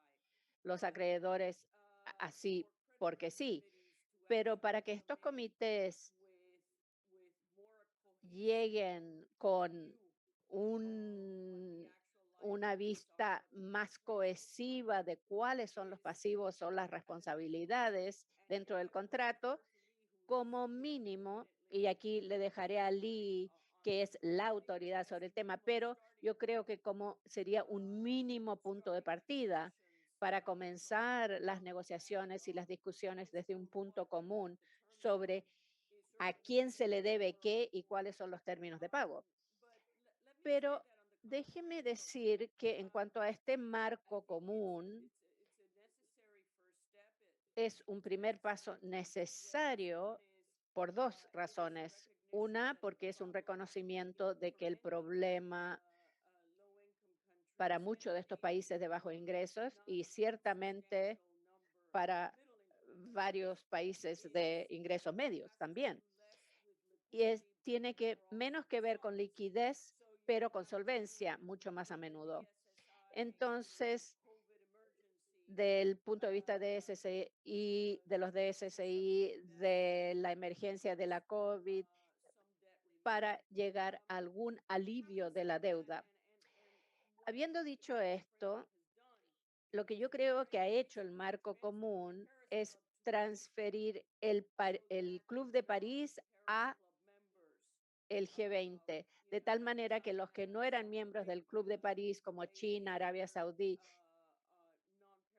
los acreedores así porque sí, pero para que estos comités lleguen con una vista más cohesiva de cuáles son los pasivos o las responsabilidades dentro del contrato, como mínimo, y aquí le dejaré a Lee, que es la autoridad sobre el tema, pero yo creo que como sería un mínimo punto de partida para comenzar las negociaciones y las discusiones desde un punto común sobre a quién se le debe qué y cuáles son los términos de pago. Pero déjeme decir que en cuanto a este marco común, es un primer paso necesario por dos razones. Una, porque es un reconocimiento de que el problema para muchos de estos países de bajos ingresos y ciertamente para varios países de ingresos medios también. Y tiene menos que ver con liquidez, pero con solvencia mucho más a menudo. Entonces, del punto de vista de SSI, de los DSSI, de la emergencia de la COVID, para llegar a algún alivio de la deuda. Habiendo dicho esto, lo que yo creo que ha hecho el marco común es transferir el Club de París a el G20, de tal manera que los que no eran miembros del Club de París, como China, Arabia Saudí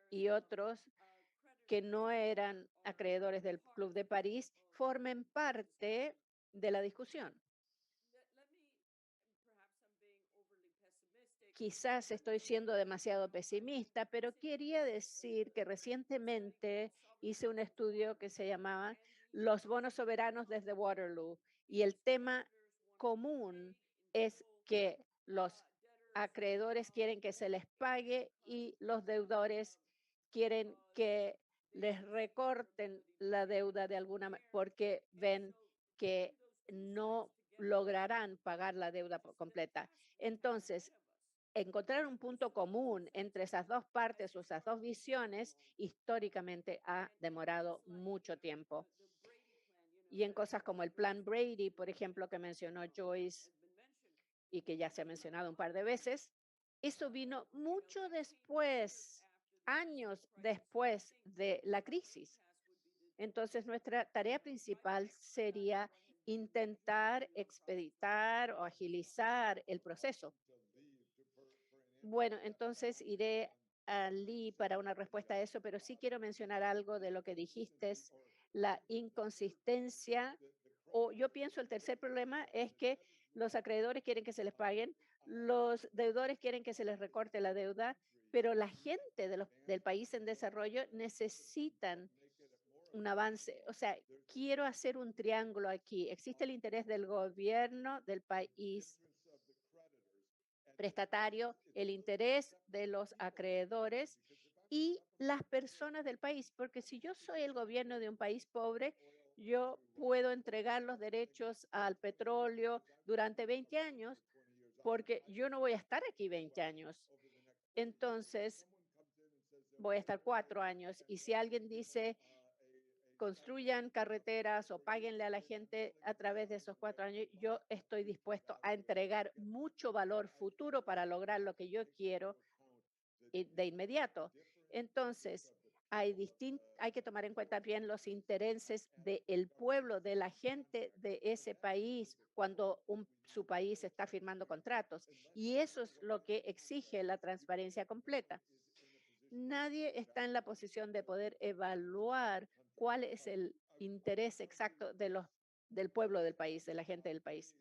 y otros que no eran acreedores del Club de París, formen parte de la discusión. Quizás estoy siendo demasiado pesimista, pero quería decir que recientemente hice un estudio que se llamaba Los bonos soberanos desde Waterloo y el tema común es que los acreedores quieren que se les pague y los deudores quieren que les recorten la deuda de alguna manera porque ven que no lograrán pagar la deuda completa. Entonces, encontrar un punto común entre esas dos partes o esas dos visiones históricamente ha demorado mucho tiempo. Y en cosas como el Plan Brady, por ejemplo, que mencionó Joyce y que ya se ha mencionado un par de veces, eso vino mucho después, años después de la crisis. Entonces, nuestra tarea principal sería intentar expeditar o agilizar el proceso. Bueno, entonces iré a Lee para una respuesta a eso, pero sí quiero mencionar algo de lo que dijiste, la inconsistencia, o yo pienso el tercer problema es que los acreedores quieren que se les paguen, los deudores quieren que se les recorte la deuda, pero la gente del país en desarrollo necesitan un avance. O sea, quiero hacer un triángulo aquí. Existe el interés del gobierno del país prestatario, el interés de los acreedores y las personas del país, porque si yo soy el gobierno de un país pobre, yo puedo entregar los derechos al petróleo durante 20 años, porque yo no voy a estar aquí 20 años. Entonces, voy a estar 4 años. Y si alguien dice, construyan carreteras o páguenle a la gente a través de esos 4 años, yo estoy dispuesto a entregar mucho valor futuro para lograr lo que yo quiero de inmediato. Entonces, hay que tomar en cuenta bien los intereses del pueblo, de la gente de ese país, cuando su país está firmando contratos. Y eso es lo que exige la transparencia completa. Nadie está en la posición de poder evaluar cuál es el interés exacto del pueblo del país, de la gente del país.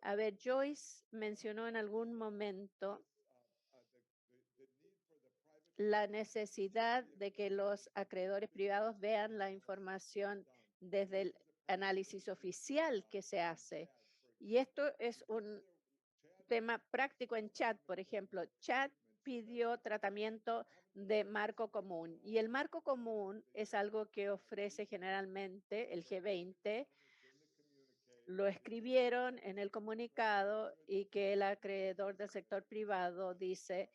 A ver, Joyce mencionó en algún momento la necesidad de que los acreedores privados vean la información desde el análisis oficial que se hace. Y esto es un tema práctico en Chat, por ejemplo. Chat pidió tratamiento de marco común y el marco común es algo que ofrece generalmente el G20. Lo escribieron en el comunicado y que el acreedor del sector privado dice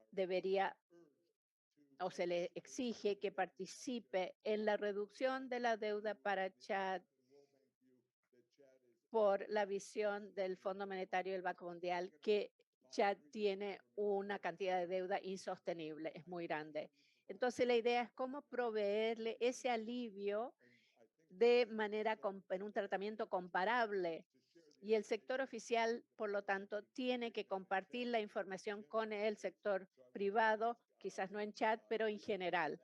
debería o se le exige que participe en la reducción de la deuda para Chad por la visión del Fondo Monetario y el Banco Mundial, que Chad tiene una cantidad de deuda insostenible, es muy grande. Entonces la idea es cómo proveerle ese alivio de manera en un tratamiento comparable. Y el sector oficial, por lo tanto, tiene que compartir la información con el sector privado, quizás no en chat, pero en general.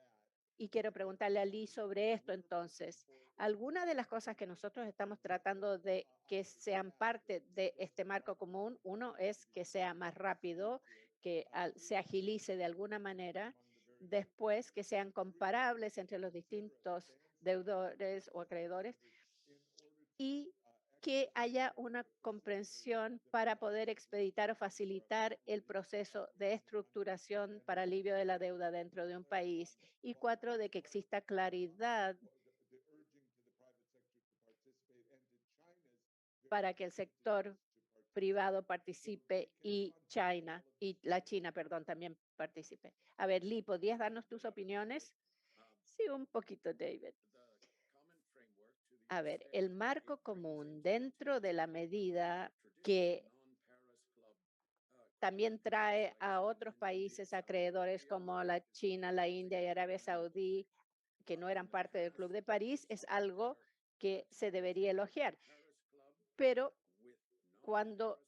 Y quiero preguntarle a Lee sobre esto entonces. Algunas de las cosas que nosotros estamos tratando de que sean parte de este marco común, uno es que sea más rápido, que se agilice de alguna manera, después que sean comparables entre los distintos deudores o acreedores y que haya una comprensión para poder expeditar o facilitar el proceso de estructuración para alivio de la deuda dentro de un país. Y 4, de que exista claridad para que el sector privado participe y la China, perdón, también participe. A ver, Lee, ¿podrías darnos tus opiniones? Sí, un poquito, David. A ver, el marco común dentro de la medida que también trae a otros países acreedores como la China, la India y Arabia Saudí, que no eran parte del Club de París, es algo que se debería elogiar. Pero cuando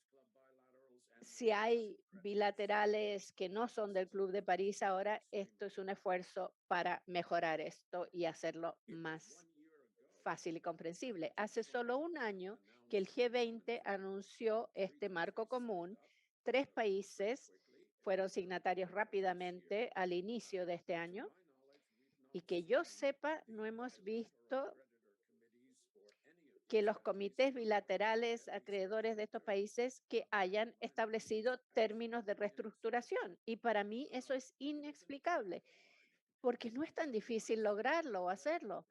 si hay bilaterales que no son del Club de París ahora, esto es un esfuerzo para mejorar esto y hacerlo más fácil y comprensible. Hace solo un año que el G20 anunció este marco común. 3 países fueron signatarios rápidamente al inicio de este año y que yo sepa, no hemos visto que los comités bilaterales acreedores de estos países que hayan establecido términos de reestructuración. Y para mí eso es inexplicable, porque no es tan difícil lograrlo o hacerlo.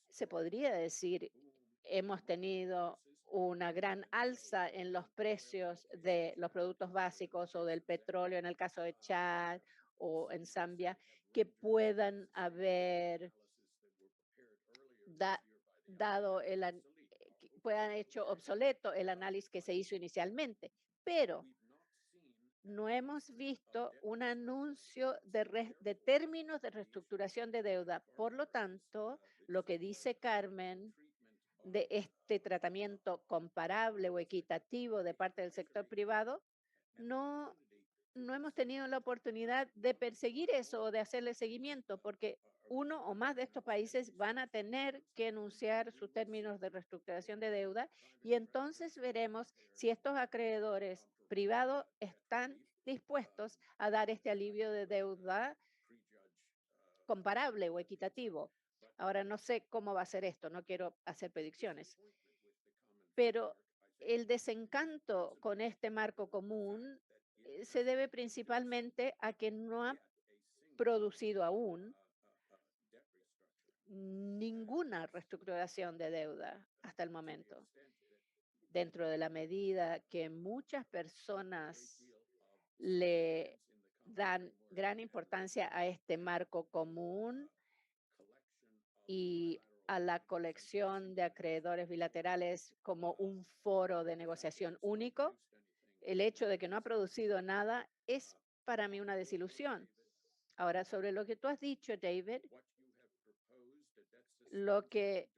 Se podría decir, hemos tenido una gran alza en los precios de los productos básicos o del petróleo en el caso de Chad o en Zambia, que puedan haber dado que puedan hecho obsoleto el análisis que se hizo inicialmente, pero no hemos visto un anuncio de términos de reestructuración de deuda. Por lo tanto, lo que dice Carmen de este tratamiento comparable o equitativo de parte del sector privado, no, no hemos tenido la oportunidad de perseguir eso o de hacerle seguimiento, porque uno o más de estos países van a tener que enunciar sus términos de reestructuración de deuda y entonces veremos si estos acreedores privados están dispuestos a dar este alivio de deuda comparable o equitativo. Ahora no sé cómo va a ser esto, no quiero hacer predicciones, pero el desencanto con este marco común se debe principalmente a que no ha producido aún ninguna reestructuración de deuda hasta el momento. Dentro de la medida que muchas personas le dan gran importancia a este marco común y a la colección de acreedores bilaterales como un foro de negociación único, el hecho de que no ha producido nada es para mí una desilusión. Ahora, sobre lo que tú has dicho, David, lo que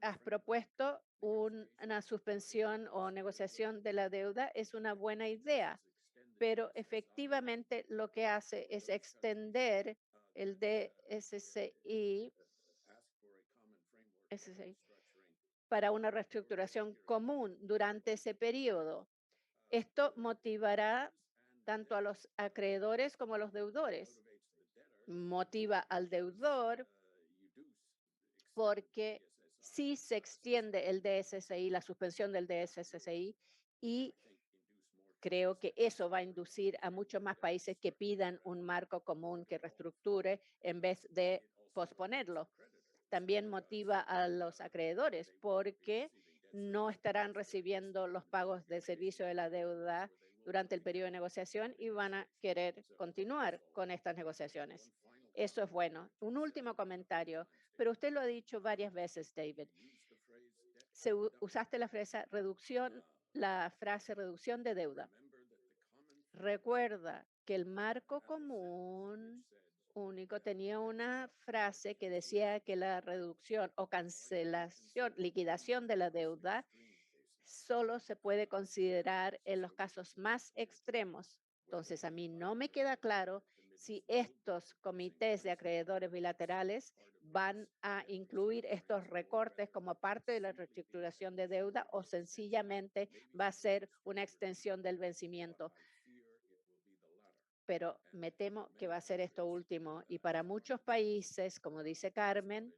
has propuesto, una suspensión o negociación de la deuda, es una buena idea, pero efectivamente lo que hace es extender el DSCI para una reestructuración común durante ese periodo. Esto motivará tanto a los acreedores como a los deudores. Motiva al deudor porque si se extiende el DSCI, la suspensión del DSCI, y creo que eso va a inducir a muchos más países que pidan un marco común que reestructure en vez de posponerlo. También motiva a los acreedores porque no estarán recibiendo los pagos del servicio de la deuda durante el periodo de negociación y van a querer continuar con estas negociaciones. Eso es bueno. Un último comentario, pero usted lo ha dicho varias veces, David. Usaste la frase reducción de deuda. Recuerda que el marco común único tenía una frase que decía que la reducción o cancelación, liquidación de la deuda solo se puede considerar en los casos más extremos. Entonces, a mí no me queda claro si estos comités de acreedores bilaterales van a incluir estos recortes como parte de la reestructuración de deuda o sencillamente va a ser una extensión del vencimiento. pero me temo que va a ser esto último. Y para muchos países, como dice Carmen,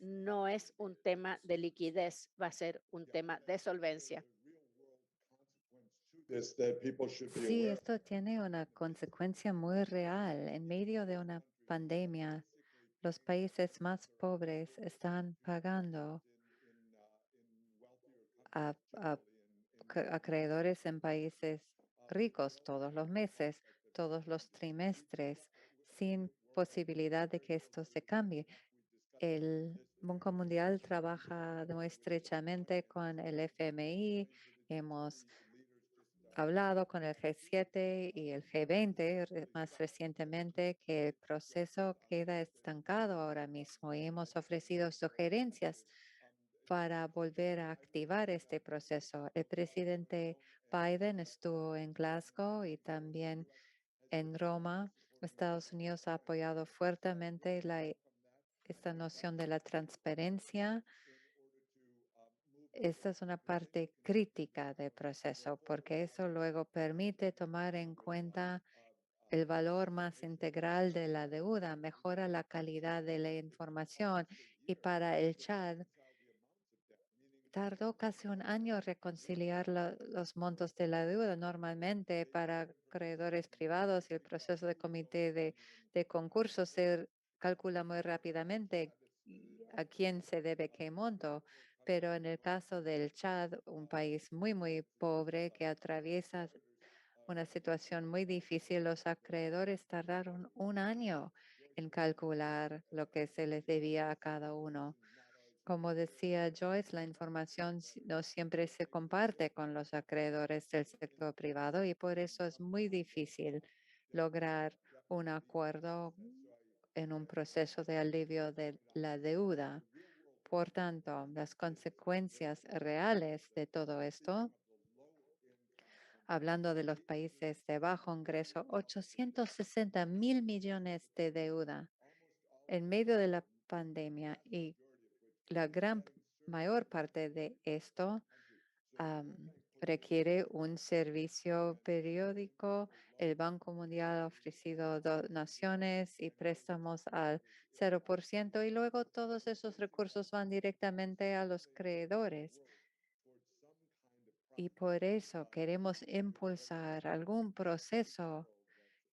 no es un tema de liquidez, va a ser un tema de solvencia. Sí, esto tiene una consecuencia muy real. En medio de una pandemia, los países más pobres están pagando a acreedores en países ricos todos los meses, todos los trimestres, sin posibilidad de que esto se cambie. El Banco Mundial trabaja muy estrechamente con el FMI. Hemos hablado con el G7 y el G20 más recientemente que el proceso queda estancado ahora mismo y hemos ofrecido sugerencias para volver a activar este proceso. El presidente Biden estuvo en Glasgow y también en Roma. Estados Unidos ha apoyado fuertemente esta noción de la transparencia. Esta es una parte crítica del proceso porque eso luego permite tomar en cuenta el valor más integral de la deuda, mejora la calidad de la información y para el Chad tardó casi un año reconciliar los montos de la deuda. Normalmente para acreedores privados y el proceso de comité de concurso se calcula muy rápidamente a quién se debe qué monto. Pero en el caso del Chad, un país muy, muy pobre que atraviesa una situación muy difícil, los acreedores tardaron un año en calcular lo que se les debía a cada uno. Como decía Joyce, la información no siempre se comparte con los acreedores del sector privado y por eso es muy difícil lograr un acuerdo en un proceso de alivio de la deuda. Por tanto, las consecuencias reales de todo esto, hablando de los países de bajo ingreso, 860.000 millones de deuda en medio de la pandemia y la mayor parte de esto requiere un servicio periódico. El Banco Mundial ha ofrecido donaciones y préstamos al 0% y luego todos esos recursos van directamente a los creedores. Y por eso queremos impulsar algún proceso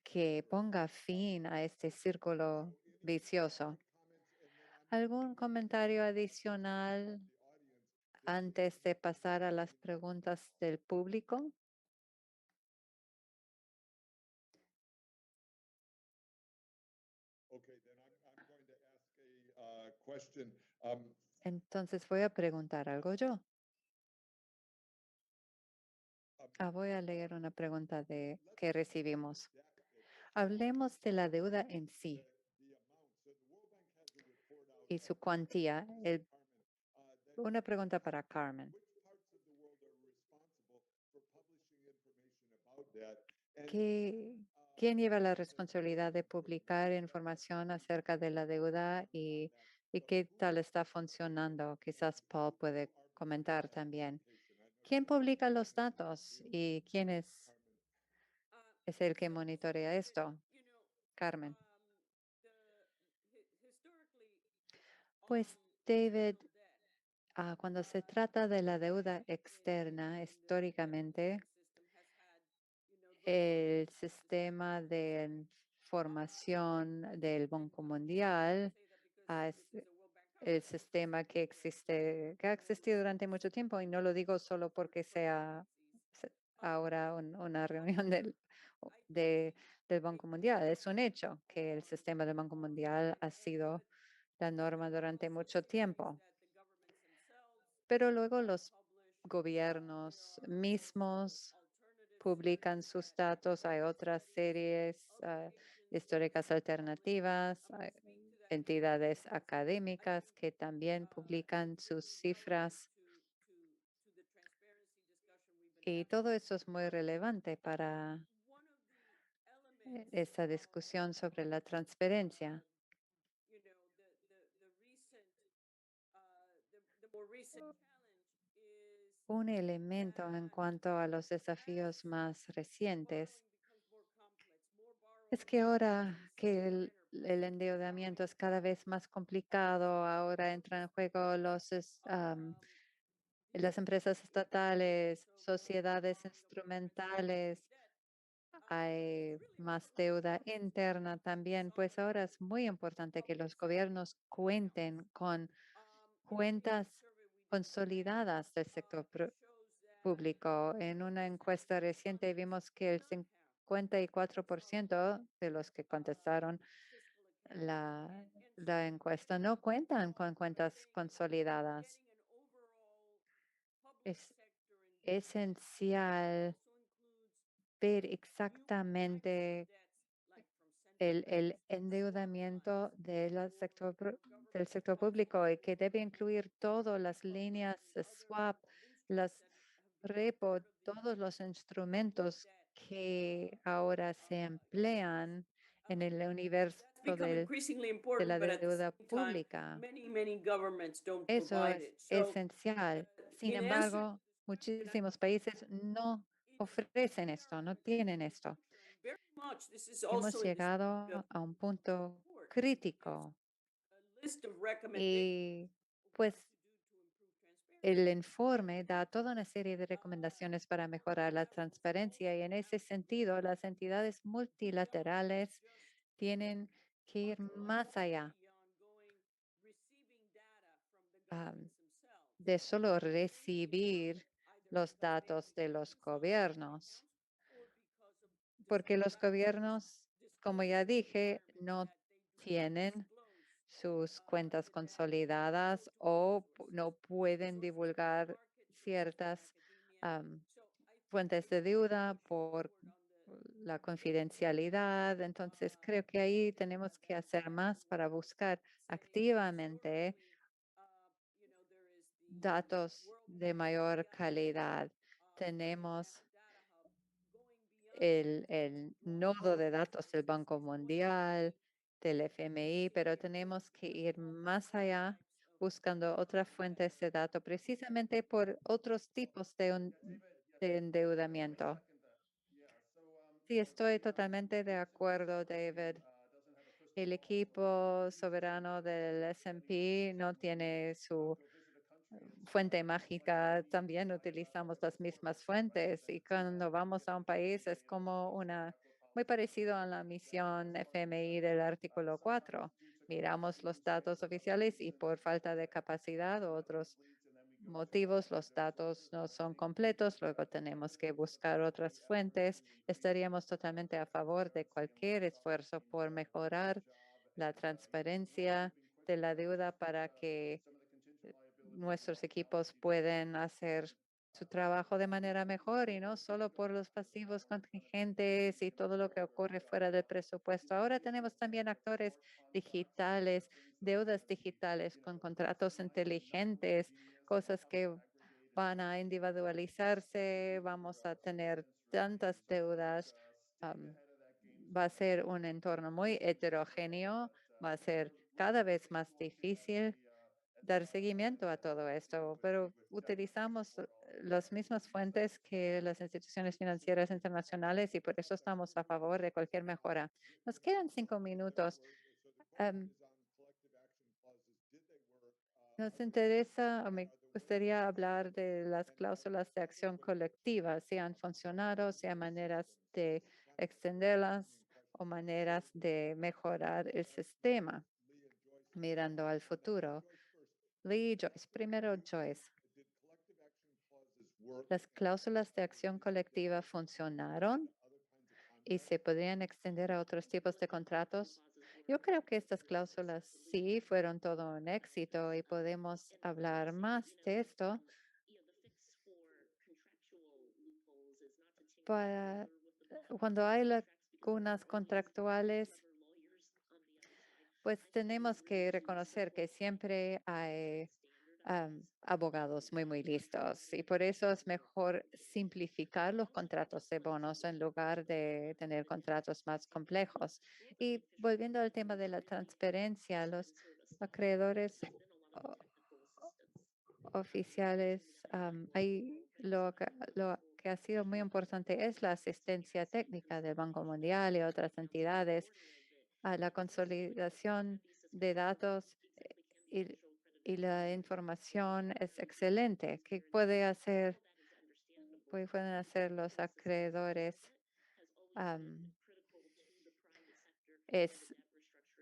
que ponga fin a este círculo vicioso. ¿Algún comentario adicional antes de pasar a las preguntas del público? Entonces voy a preguntar algo yo. Voy a leer una pregunta que recibimos. Hablemos de la deuda en sí y su cuantía. Una pregunta para Carmen. ¿Qué- ¿Quién lleva la responsabilidad de publicar información acerca de la deuda y qué tal está funcionando? Quizás Paul puede comentar también. ¿Quién publica los datos y quién es el que monitorea esto? Carmen. Pues David, cuando se trata de la deuda externa, históricamente, el sistema de información del Banco Mundial es el sistema que existe, que ha existido durante mucho tiempo, y no lo digo solo porque sea ahora una reunión del Banco Mundial. Es un hecho que el sistema del Banco Mundial ha sido la norma durante mucho tiempo. Pero luego los gobiernos mismos publican sus datos. Hay otras series históricas alternativas, hay entidades académicas que también publican sus cifras. Y todo eso es muy relevante para esa discusión sobre la transparencia. Un elemento en cuanto a los desafíos más recientes Es que ahora que el endeudamiento es cada vez más complicado, ahora entran en juego las empresas estatales, sociedades instrumentales, hay más deuda interna también, pues ahora es muy importante que los gobiernos cuenten con cuentas consolidadas del sector público. En una encuesta reciente vimos que el 54% de los que contestaron la encuesta no cuentan con cuentas consolidadas. Es esencial ver exactamente el endeudamiento del sector público y que debe incluir todas las líneas de swap, las repo, todos los instrumentos que ahora se emplean en el universo become increasingly de important, la but at the deuda same time, pública. many governments don't Eso provide es it. So, esencial. Sin in answer to embargo, this question, I muchísimos think países no ofrecen esto, no tienen esto. very much this is Hemos also in the spirit of llegado a un punto report. crítico A list of recommendations y pues el informe da toda una serie de recomendaciones para mejorar la transparencia y en ese sentido las entidades multilaterales tienen que ir más allá am, de solo recibir los datos de los gobiernos, porque los gobiernos, como ya dije, no tienen sus cuentas consolidadas o no pueden divulgar ciertas am, fuentes de deuda por la confidencialidad. Entonces, creo que ahí tenemos que hacer más para buscar activamente datos de mayor calidad. Tenemos el nodo de datos del Banco Mundial, del FMI, pero tenemos que ir más allá buscando otras fuentes de datos, precisamente por otros tipos de endeudamiento. Sí, estoy totalmente de acuerdo, David. El equipo soberano del S&P no tiene su fuente mágica, también utilizamos las mismas fuentes y cuando vamos a un país es como muy parecido a la misión FMI del artículo 4. Miramos los datos oficiales y por falta de capacidad o otros motivos los datos no son completos, luego tenemos que buscar otras fuentes. Estaríamos totalmente a favor de cualquier esfuerzo por mejorar la transparencia de la deuda para que nuestros equipos pueden hacer su trabajo de manera mejor y no solo por los pasivos contingentes y todo lo que ocurre fuera del presupuesto. Ahora tenemos también actores digitales, deudas digitales con contratos inteligentes, cosas que van a individualizarse, vamos a tener tantas deudas. am, Va a ser un entorno muy heterogéneo, va a ser cada vez más difícil dar seguimiento a todo esto, pero utilizamos las mismas fuentes que las instituciones financieras internacionales y por eso estamos a favor de cualquier mejora. Nos quedan 5 minutos. Am, Nos interesa, o me gustaría hablar de las cláusulas de acción colectiva, si han funcionado, si hay maneras de extenderlas o maneras de mejorar el sistema mirando al futuro. Lee y Joyce. Primero, Joyce. Las cláusulas de acción colectiva funcionaron y se podrían extender a otros tipos de contratos. Yo creo que estas cláusulas sí fueron todo un éxito y podemos hablar más de esto para cuando hay lagunas contractuales. Pues tenemos que reconocer que siempre hay abogados muy listos y por eso es mejor simplificar los contratos de bonos en lugar de tener contratos más complejos. Y volviendo al tema de la transparencia, los acreedores oficiales ahí lo que ha sido muy importante es la asistencia técnica del Banco Mundial y otras entidades a la consolidación de datos y, y la información es excelente. ¿Qué pueden hacer los acreedores? Es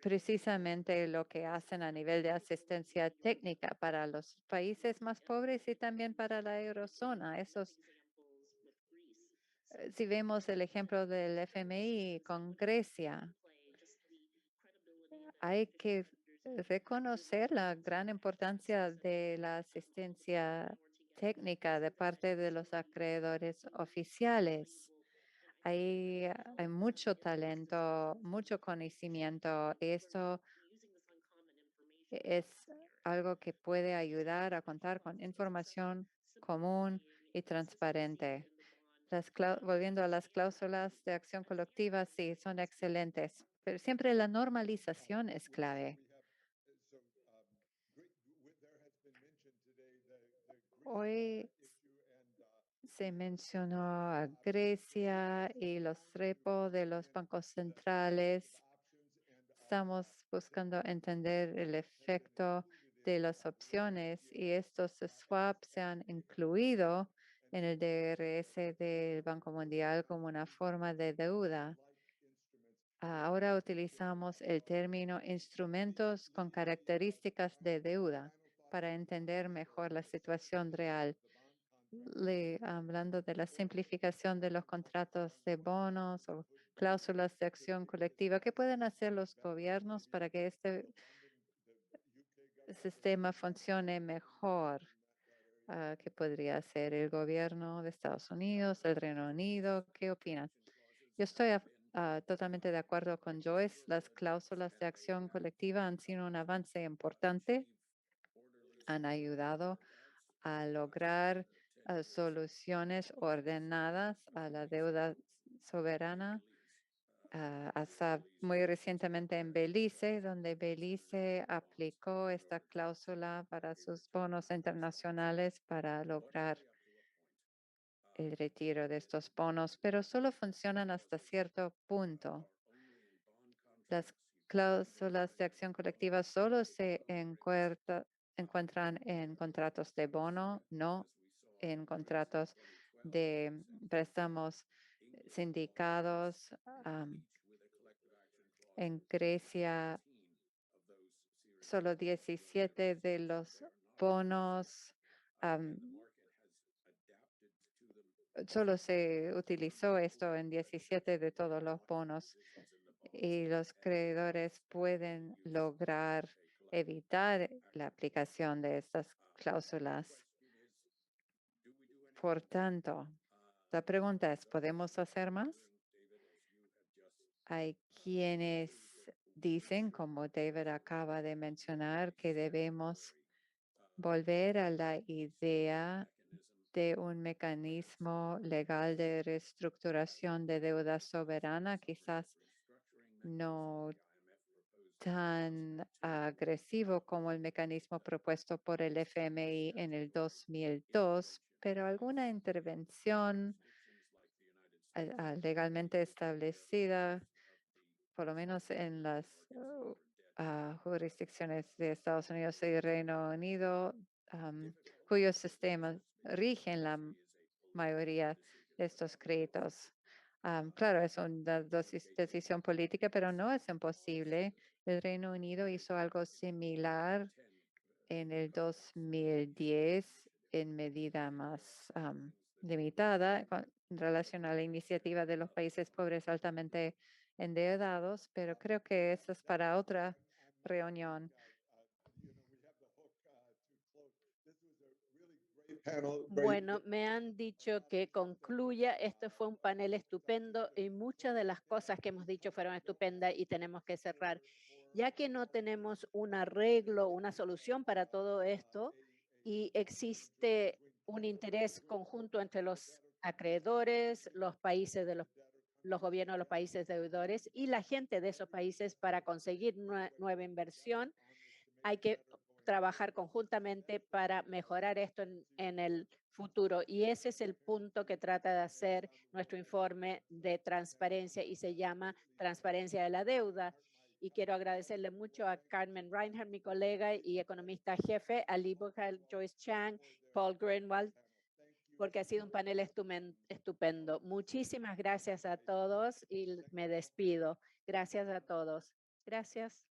precisamente lo que hacen a nivel de asistencia técnica para los países más pobres y también para la eurozona. Si vemos el ejemplo del FMI con Grecia, hay que reconocer la gran importancia de la asistencia técnica de parte de los acreedores oficiales. Hay mucho talento, mucho conocimiento. Esto es algo que puede ayudar a contar con información común y transparente. Volviendo a las cláusulas de acción colectiva, sí, son excelentes, pero siempre la normalización es clave. Hoy se mencionó a Grecia y los repos de los bancos centrales. Estamos buscando entender el efecto de las opciones y estos swaps se han incluido en el DRS del Banco Mundial como una forma de deuda. Ahora utilizamos el término instrumentos con características de deuda para entender mejor la situación real. Hablando de la simplificación de los contratos de bonos o cláusulas de acción colectiva, ¿qué pueden hacer los gobiernos para que este sistema funcione mejor? ¿Qué podría hacer el gobierno de Estados Unidos, el Reino Unido? ¿Qué opinas? Yo estoy totalmente de acuerdo con Joyce. Las cláusulas de acción colectiva han sido un avance importante. Han ayudado a lograr soluciones ordenadas a la deuda soberana. Hasta muy recientemente en Belice, donde Belice aplicó esta cláusula para sus bonos internacionales para lograr el retiro de estos bonos, pero solo funcionan hasta cierto punto. Las cláusulas de acción colectiva solo se encuentran en contratos de bono, no en contratos de préstamos sindicados. En Grecia, solo 17 de los bonos, solo se utilizó esto en 17 de todos los bonos y los creadores pueden lograr evitar la aplicación de estas cláusulas. Por tanto, la pregunta es, ¿podemos hacer más? Hay quienes dicen, como David acaba de mencionar, que debemos volver a la idea de un mecanismo legal de reestructuración de deuda soberana, quizás no tan agresivo como el mecanismo propuesto por el FMI en el 2002, pero alguna intervención legalmente establecida, por lo menos en las jurisdicciones de Estados Unidos y Reino Unido, cuyos sistemas rigen la mayoría de estos créditos. Claro, es una decisión política, pero no es imposible. El Reino Unido hizo algo similar en el 2010 en medida más limitada en relación a la iniciativa de los países pobres altamente endeudados, pero creo que eso es para otra reunión. Bueno, me han dicho que concluya. Este fue un panel estupendo y muchas de las cosas que hemos dicho fueron estupendas y tenemos que cerrar. Ya que no tenemos un arreglo, una solución para todo esto y existe un interés conjunto entre los acreedores, los países de los gobiernos de los países deudores y la gente de esos países para conseguir nueva inversión, hay que trabajar conjuntamente para mejorar esto en el futuro. Y ese es el punto que trata de hacer nuestro informe de transparencia y se llama Transparencia de la Deuda. Y quiero agradecerle mucho a Carmen Reinhardt, mi colega y economista jefe, a Lee Buchholz, Joyce Chang, Paul Greenwald, porque ha sido un panel estupendo. Muchísimas gracias a todos y me despido. Gracias a todos. Gracias.